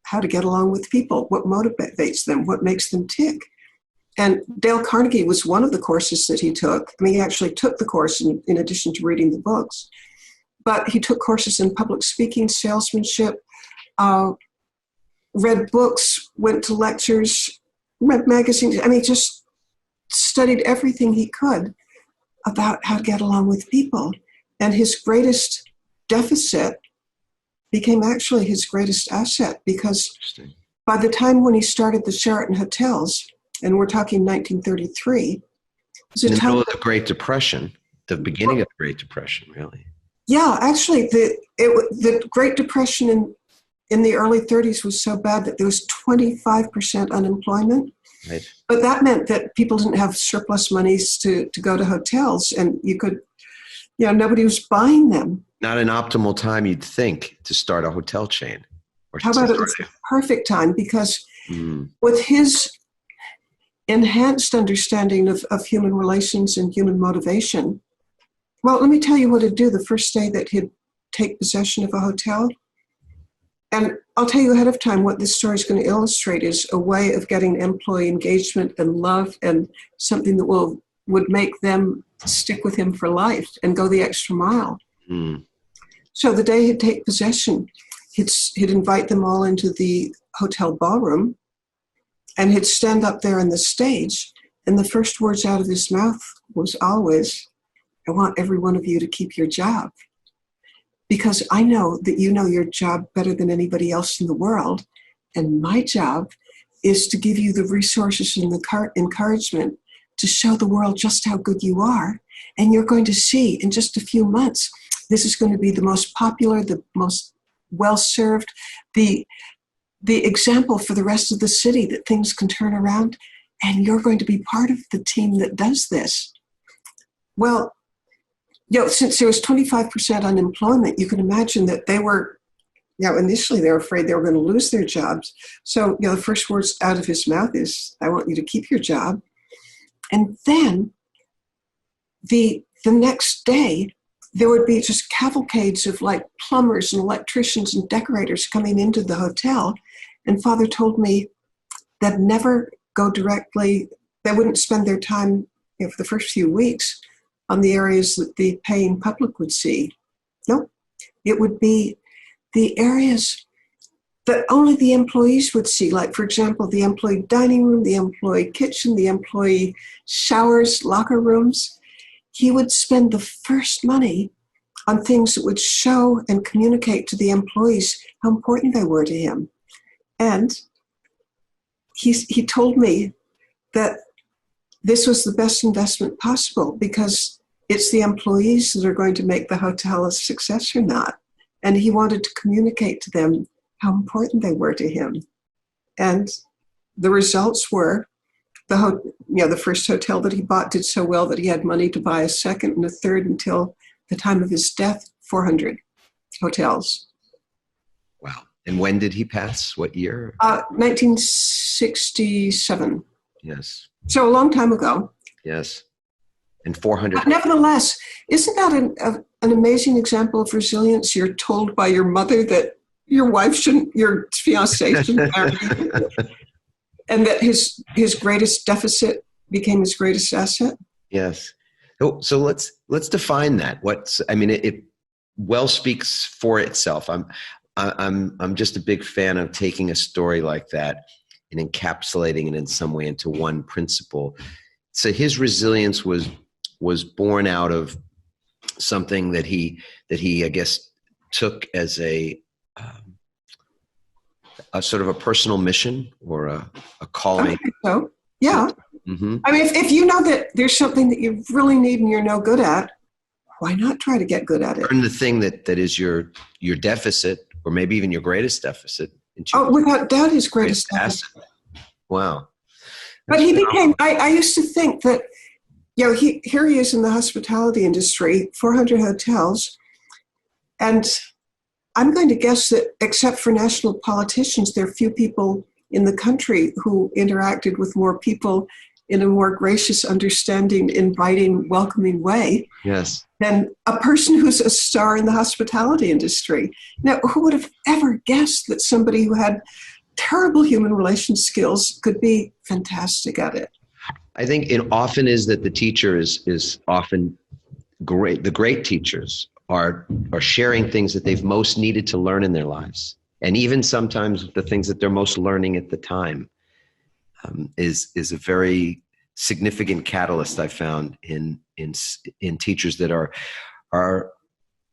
how to get along with people, what motivates them, what makes them tick. And Dale Carnegie was one of the courses that he took. I mean, he actually took the course in addition to reading the books. But he took courses in public speaking, salesmanship, read books, went to lectures, read magazines. I mean, just studied everything he could about how to get along with people. And his greatest deficit became actually his greatest asset, because by the time when he started the Sheraton hotels, and we're talking 1933, it was in the middle of the Great Depression, the beginning of the Great Depression, really. Yeah, actually, the Great Depression in the early 30s was so bad that there was 25% unemployment. Right. But that meant that people didn't have surplus monies to go to hotels, and nobody was buying them. Not an optimal time, you'd think, to start a hotel chain. How about it was the perfect time, because with his enhanced understanding of human relations and human motivation, well, let me tell you what he'd do the first day that he'd take possession of a hotel. And I'll tell you ahead of time what this story is going to illustrate is a way of getting employee engagement and love, and something that would make them stick with him for life and go the extra mile. So the day he'd take possession, he'd invite them all into the hotel ballroom, and he'd stand up there on the stage, and the first words out of his mouth was always, "I want every one of you to keep your job, because I know that you know your job better than anybody else in the world, and my job is to give you the resources and the encouragement to show the world just how good you are, and you're going to see in just a few months, this is going to be the most popular, the most well-served, the example for the rest of the city that things can turn around, and you're going to be part of the team that does this." Well, since there was 25% unemployment, you can imagine that they were, initially they were afraid they were going to lose their jobs. So, the first words out of his mouth is, "I want you to keep your job." And then the next day, there would be just cavalcades of like plumbers and electricians and decorators coming into the hotel. And Father told me they'd never go directly, they wouldn't spend their time for the first few weeks on the areas that the paying public would see. No, it would be the areas that only the employees would see. Like, for example, the employee dining room, the employee kitchen, the employee showers, locker rooms. He would spend the first money on things that would show and communicate to the employees how important they were to him. And he told me that this was the best investment possible, because it's the employees that are going to make the hotel a success or not. And he wanted to communicate to them how important they were to him. And the results were the first hotel that he bought did so well that he had money to buy a second and a third until the time of his death, 400 hotels. Wow. And when did he pass? What year? 1967. Yes. So a long time ago. Yes. And 400. But nevertheless, isn't that an amazing example of resilience? You're told by your mother that your fiancé shouldn't marry you, and that his greatest deficit became his greatest asset. Yes. So let's define that. It well speaks for itself. I'm just a big fan of taking a story like that and encapsulating it in some way into one principle. So his resilience was born out of something that he I guess took as a sort of a personal mission or a calling. I think so. Yeah. Mm-hmm. I mean, if you know that there's something that you really need and you're no good at, why not try to get good at it? Learn the thing that is your deficit, or maybe even your greatest deficit. Without doubt, his greatest deficit. Wow. But he became, I used to think that, here he is in the hospitality industry, 400 hotels, and I'm going to guess that except for national politicians, there are few people in the country who interacted with more people in a more gracious, understanding, inviting, welcoming way. Yes. Than a person who's a star in the hospitality industry. Now, who would have ever guessed that somebody who had terrible human relations skills could be fantastic at it? I think it often is that the teacher is often great. The great teachers are sharing things that they've most needed to learn in their lives. And even sometimes the things that they're most learning at the time is a very significant catalyst I found in teachers that are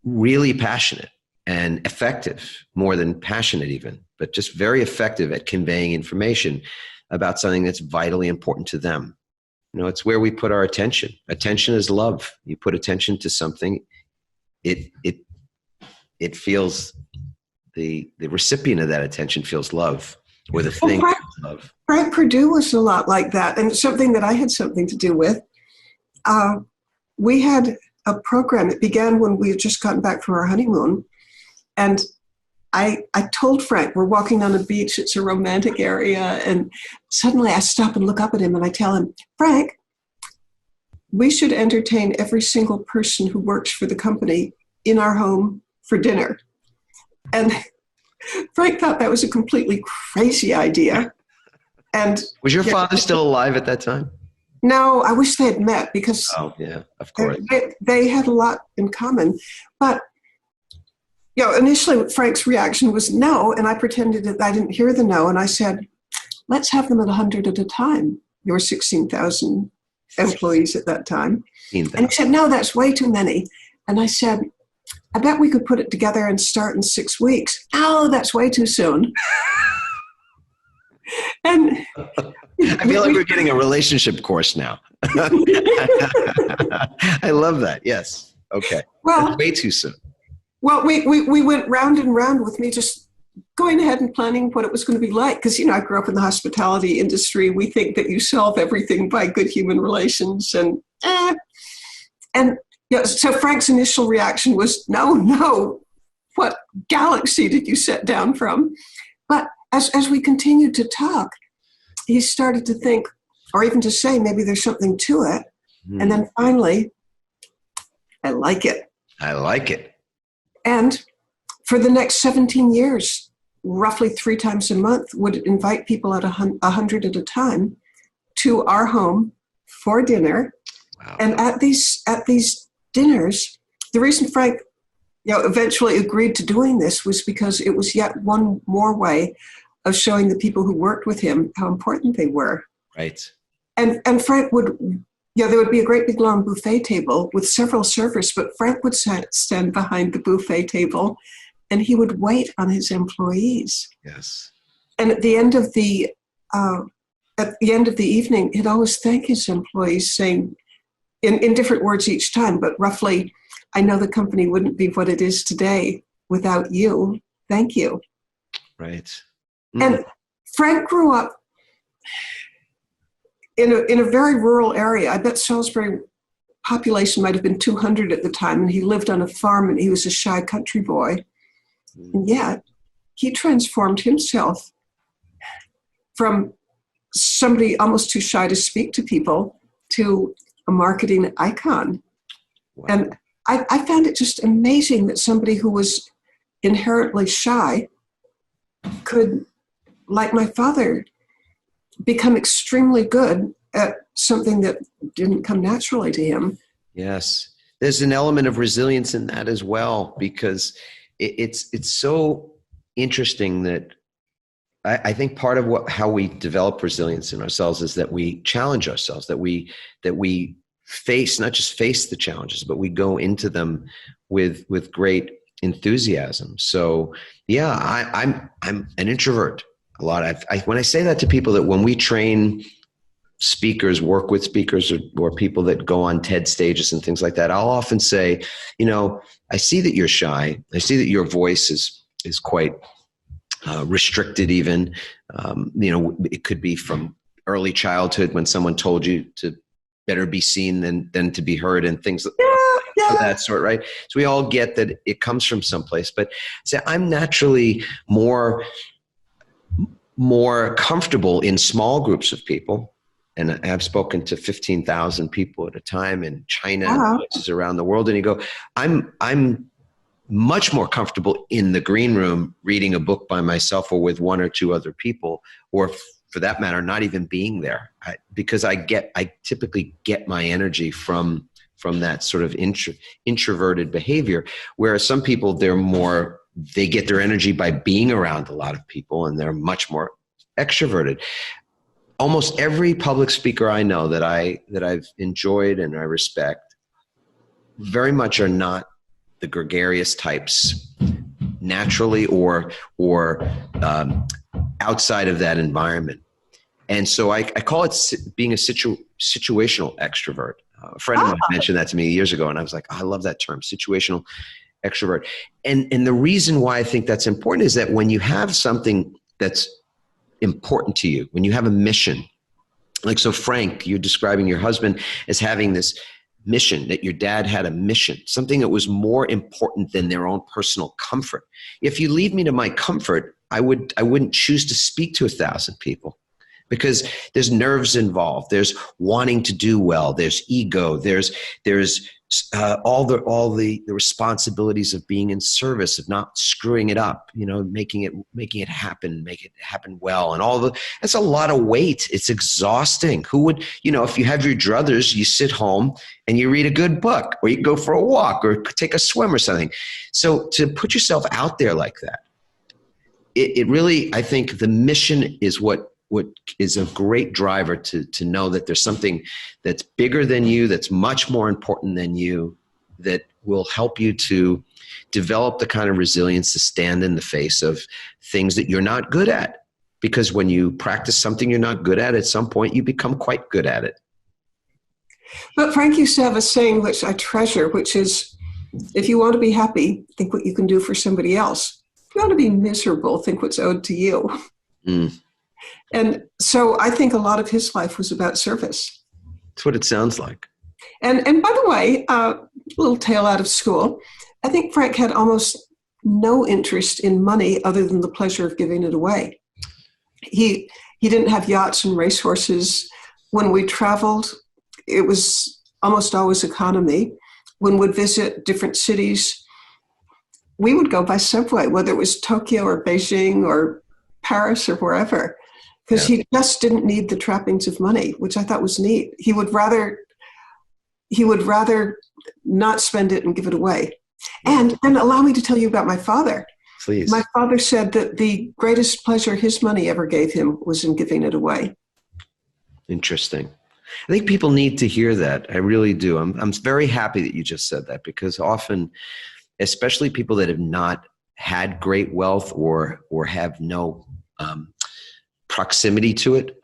really passionate and effective, more than passionate even, but just very effective at conveying information about something that's vitally important to them. It's where we put our attention. Attention is love. You put attention to something, it feels the recipient of that attention feels love, or the thing feels love. Frank Perdue was a lot like that, and something that I had something to do with. We had a program. It began when we had just gotten back from our honeymoon, and I told Frank, we're walking on the beach, it's a romantic area, and suddenly I stop and look up at him and I tell him, Frank, we should entertain every single person who works for the company in our home for dinner. And Frank thought that was a completely crazy idea. And was your father still alive at that time? No, I wish they had met, because oh yeah, of course they had a lot in common. But initially Frank's reaction was no, and I pretended that I didn't hear the no, and I said, let's have them at 100 at a time. There were 16,000 employees at that time. And he said, no, that's way too many. And I said, I bet we could put it together and start in 6 weeks. Oh, that's way too soon. And I feel like we're getting a relationship course now. I love that. Yes. Okay. Well, that's way too soon. Well, we went round and round with me just going ahead and planning what it was going to be like. Because, I grew up in the hospitality industry. We think that you solve everything by good human relations. So Frank's initial reaction was, no, what galaxy did you set down from? But as we continued to talk, he started to think, or even to say, maybe there's something to it. And then finally, I like it. I like it. And for the next 17 years, roughly 3 times a month, would invite people at 100 at a time to our home for dinner. Wow. And at these dinners, the reason Frank eventually agreed to doing this was because it was yet one more way of showing the people who worked with him how important they were. Right. And Frank would, there would be a great big long buffet table with several servers, but Frank would stand behind the buffet table and he would wait on his employees. Yes. And at the end of the evening, he'd always thank his employees, saying, in different words each time, but roughly, I know the company wouldn't be what it is today without you. Thank you. Right. And Frank grew up in a very rural area. I bet Salisbury population might have been 200 at the time, and he lived on a farm, and he was a shy country boy. And yet, he transformed himself from somebody almost too shy to speak to people to a marketing icon. Wow. And I found it just amazing that somebody who was inherently shy could, like my father, become extremely good at something that didn't come naturally to him. Yes. There's an element of resilience in that as well, because it's so interesting that I think part of how we develop resilience in ourselves is that we challenge ourselves, that we face, not just face the challenges, but we go into them with great enthusiasm. So yeah, I'm an introvert a lot. When I say that to people, that when we train speakers, work with speakers, or people that go on TED stages and things like that, I'll often say, I see that you're shy. I see that your voice is quite restricted even. It could be from early childhood when someone told you to better be seen than to be heard, and things of that sort, right? So we all get that it comes from someplace. But say I'm naturally more comfortable in small groups of people. And I've spoken to 15,000 people at a time in China and places around the world. And you go, I'm much more comfortable in the green room reading a book by myself or with one or two other people, or for that matter, not even being there, because I typically get my energy from that sort of introverted behavior. Whereas some people, they get their energy by being around a lot of people, and they're much more extroverted. Almost every public speaker I know that I've enjoyed and I respect very much are not the gregarious types naturally or outside of that environment. And so I call it being a situational extrovert. A friend of mine mentioned that to me years ago, and I was like, I love that term, situational extrovert. And the reason why I think that's important is that when you have something that's important to you, when you have a mission, like, so Frank, you're describing your husband as having this mission, that your dad had a mission, something that was more important than their own personal comfort. If you leave me to my comfort, I wouldn't choose to speak to 1,000 people, because there's nerves involved. There's wanting to do well. There's ego. There's all the responsibilities of being in service, of not screwing it up, making it happen, make it happen well, and that's a lot of weight. It's exhausting. Who would, if you have your druthers, you sit home and you read a good book, or you go for a walk, or take a swim or something. So to put yourself out there like that, it really, I think the mission is what is a great driver to know that there's something that's bigger than you, that's much more important than you, that will help you to develop the kind of resilience to stand in the face of things that you're not good at. Because when you practice something you're not good at some point you become quite good at it. But Frank used to have a saying which I treasure, which is, if you want to be happy, think what you can do for somebody else. If you want to be miserable, think what's owed to you. Mm. And so I think a lot of his life was about service. That's what it sounds like. And by the way, a little tale out of school, I think Frank had almost no interest in money other than the pleasure of giving it away. He didn't have yachts and racehorses. When we traveled, it was almost always economy. When we'd visit different cities, we would go by subway, whether it was Tokyo or Beijing or Paris or wherever. Because he just didn't need the trappings of money, which I thought was neat. He would rather not spend it and give it away. And allow me to tell you about my father. Please. My father said that the greatest pleasure his money ever gave him was in giving it away. Interesting. I think people need to hear that. I really do. I'm very happy that you just said that, because often, especially people that have not had great wealth or have no proximity to it,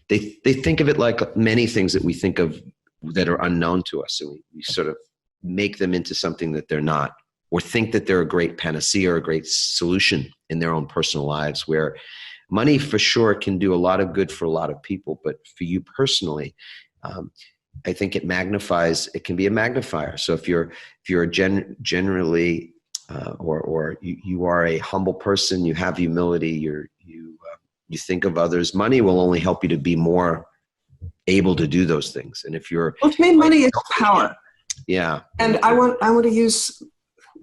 they think of it like many things that we think of that are unknown to us. So we sort of make them into something that they're not, or think that they're a great panacea or a great solution in their own personal lives, where money for sure can do a lot of good for a lot of people. But for you personally, I think it can be a magnifier. So if you're generally, or you are a humble person, you have humility, you think of others, money will only help you to be more able to do those things. And if you're, well, to me, money is power. Yeah. And I want to use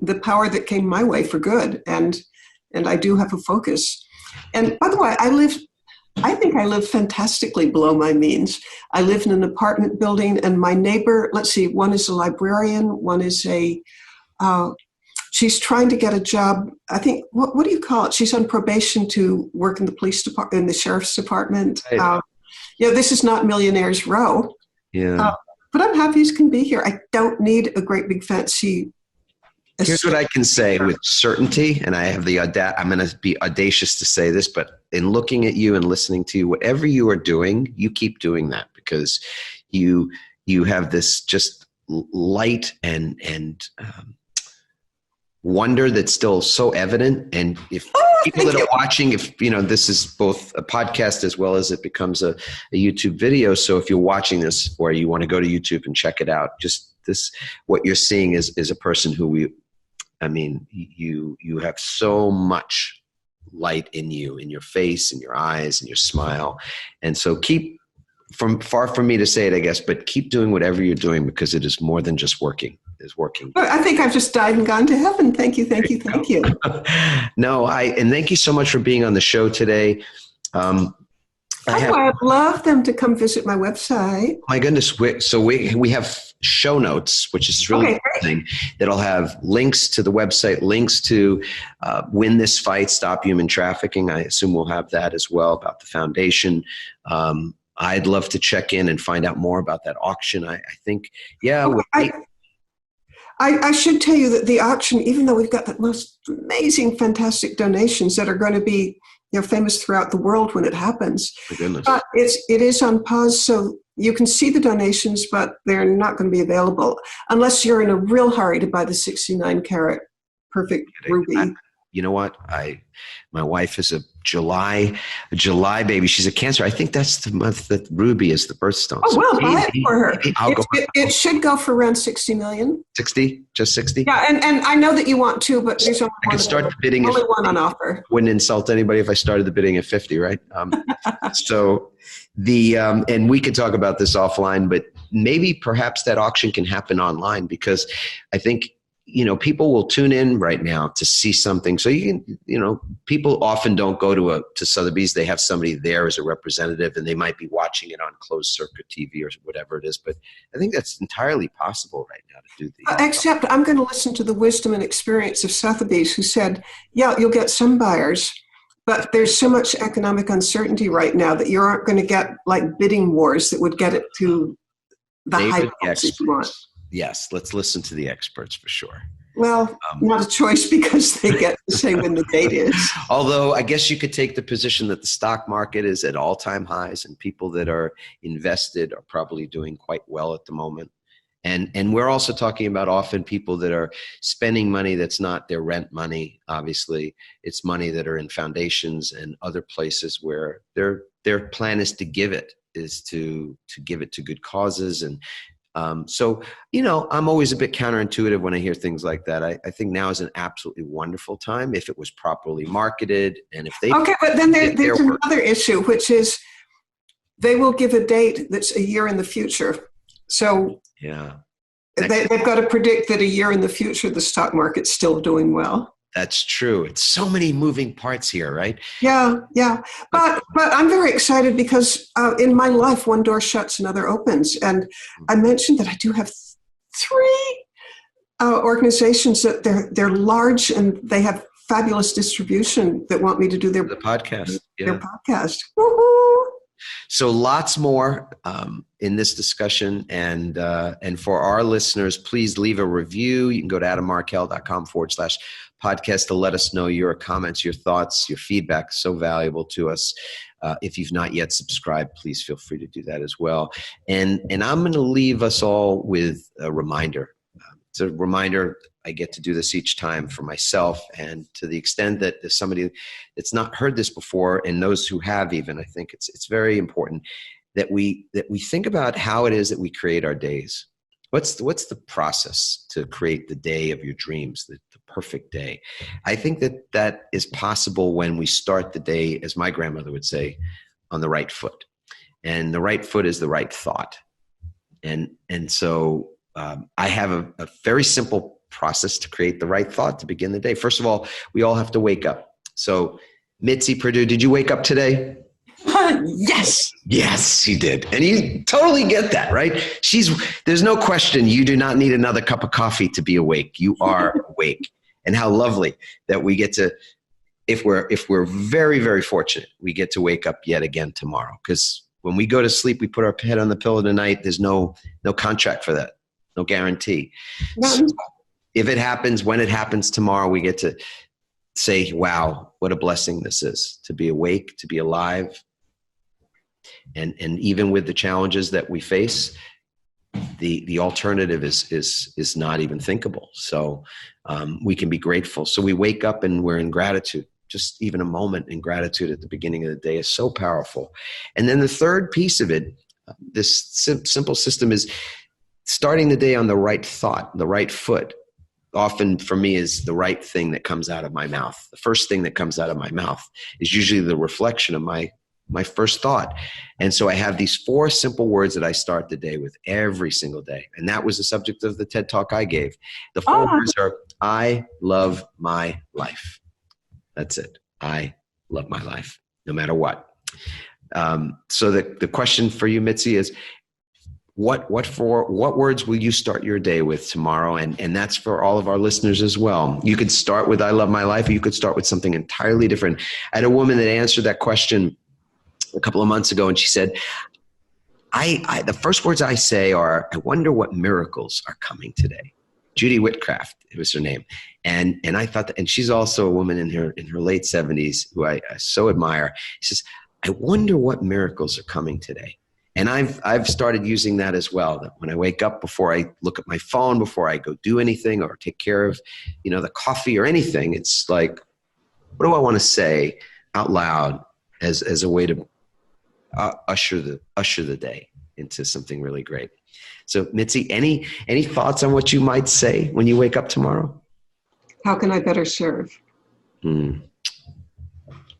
the power that came my way for good. And I do have a focus. And by the way, I live I think I live fantastically below my means. I live in an apartment building, and my neighbor, let's see, one is a librarian, one is she's trying to get a job. I think, what do you call it? She's on probation to work in the police department, in the sheriff's department. Right. This is not Millionaire's Row. Yeah. But I'm happy as can be here. I don't need a great big fancy. Here's what I can say with certainty, and I have I'm going to be audacious to say this, but in looking at you and listening to you, whatever you are doing, you keep doing that, because you have this just light and wonder that's still so evident. And if people that are watching, if this is both a podcast as well as it becomes a YouTube video. So if you're watching this or you want to go to YouTube and check it out, just this, what you're seeing is a person who you have so much light in you, in your face, in your eyes, in your smile. And so far from me to say it, I guess, but keep doing whatever you're doing, because it is more than just working. Is working. I think I've just died and gone to heaven. Thank you. No, and thank you so much for being on the show today. I'd love them to come visit my website. My goodness. We have show notes, which is really interesting, that'll have links to the website, links to Win This Fight, Stop Human Trafficking. I assume we'll have that as well, about the foundation. I'd love to check in and find out more about that auction. I think, I should tell you that the auction, even though we've got the most amazing, fantastic donations that are going to be famous throughout the world when it happens, my goodness. But it is on pause, so you can see the donations, but they're not going to be available unless you're in a real hurry to buy the 69-carat perfect ruby. You know what? My wife is a July baby. She's a Cancer. I think that's the month that ruby is the birthstone. Oh, well, buy it for her. It should go for around 60 million. 60? Just 60? Yeah, and I know that you want to, but there's only one on offer. Wouldn't insult anybody if I started the bidding at 50, right? So and we could talk about this offline, but maybe perhaps that auction can happen online, because I think people will tune in right now to see something. So people often don't go to Sotheby's. They have somebody there as a representative, and they might be watching it on closed circuit TV or whatever it is. But I think that's entirely possible right now to do the. Except I'm going to listen to the wisdom and experience of Sotheby's, who said, you'll get some buyers, but there's so much economic uncertainty right now that you aren't going to get like bidding wars that would get it to the high prices you want. Yes, let's listen to the experts for sure. Well, not a choice, because they get to say when the date is. Although I guess you could take the position that the stock market is at all-time highs, and people that are invested are probably doing quite well at the moment. And we're also talking about often people that are spending money that's not their rent money. Obviously, it's money that are in foundations and other places where their plan is to give it to good causes. And so, I'm always a bit counterintuitive when I hear things like that. I think now is an absolutely wonderful time if it was properly marketed, and if they. Okay, but then there's another issue, which is they will give a date that's a year in the future. So yeah, they've got to predict that a year in the future the stock market's still doing well. That's true. It's so many moving parts here, right? Yeah. But I'm very excited because in my life, one door shuts, another opens. And I mentioned that I do have 3 organizations that they're large and they have fabulous distribution that want me to do their podcast. Their podcast. Woohoo! So lots more in this discussion. And for our listeners, please leave a review. You can go to adammarkel.com/podcast to let us know your comments, your thoughts, your feedback. So valuable to us. If you've not yet subscribed, please feel free to do that as well. And I'm going to leave us all with a reminder. It's a reminder. I get to do this each time for myself, and to the extent that there's somebody that's not heard this before, and those who have even, I think it's very important that we think about how it is that we create our days. What's the process to create the day of your dreams, the perfect day? I think that is possible when we start the day, as my grandmother would say, on the right foot, and the right foot is the right thought, and so I have a very simple process to create the right thought to begin the day. First of all, we all have to wake up. So, Mitzi Perdue, did you wake up today? Yes. Yes, he did. And you totally get that, right? There's no question you do not need another cup of coffee to be awake. You are awake. And how lovely that we get to, if we're very, very fortunate, we get to wake up yet again tomorrow. Because when we go to sleep, we put our head on the pillow tonight. There's no contract for that, no guarantee. So if it happens, when it happens tomorrow, we get to say, wow, what a blessing this is to be awake, to be alive. And even with the challenges that we face, the alternative is not even thinkable. So we can be grateful. So we wake up and we're in gratitude. Just even a moment in gratitude at the beginning of the day is so powerful. And then the third piece of it, this simple system, is starting the day on the right thought, the right foot. Often for me is the right thing that comes out of my mouth. The first thing that comes out of my mouth is usually the reflection of my first thought. And so I have these 4 simple words that I start the day with every single day. And that was the subject of the TED Talk I gave. The 4 words are, I love my life. That's it. I love my life, no matter what. So the question for you, Mitzi, is what words will you start your day with tomorrow? And that's for all of our listeners as well. You could start with I love my life, or you could start with something entirely different. I had a woman that answered that question a couple of months ago, and she said, the first words I say are, I wonder what miracles are coming today. Judy Whitcraft, it was her name. And I thought that, and she's also a woman in her late 70s who I so admire. She says, I wonder what miracles are coming today. And I've started using that as well. That when I wake up, before I look at my phone, before I go do anything or take care of, the coffee or anything, it's like, what do I want to say out loud as a way to usher the day into something really great? So Mitzi, any thoughts on what you might say when you wake up tomorrow? How can I better serve?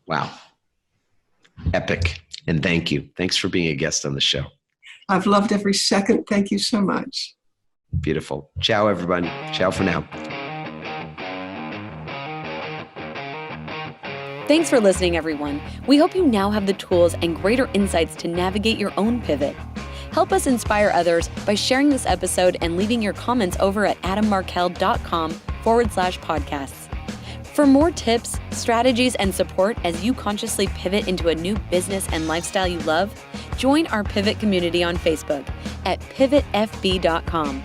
Wow. Epic. And thank you. Thanks for being a guest on the show. I've loved every second. Thank you so much. Beautiful. Ciao, everybody. Ciao for now. Thanks for listening, everyone. We hope you now have the tools and greater insights to navigate your own pivot. Help us inspire others by sharing this episode and leaving your comments over at adammarkel.com/podcasts. For more tips, strategies, and support as you consciously pivot into a new business and lifestyle you love, join our Pivot community on Facebook at pivotfb.com.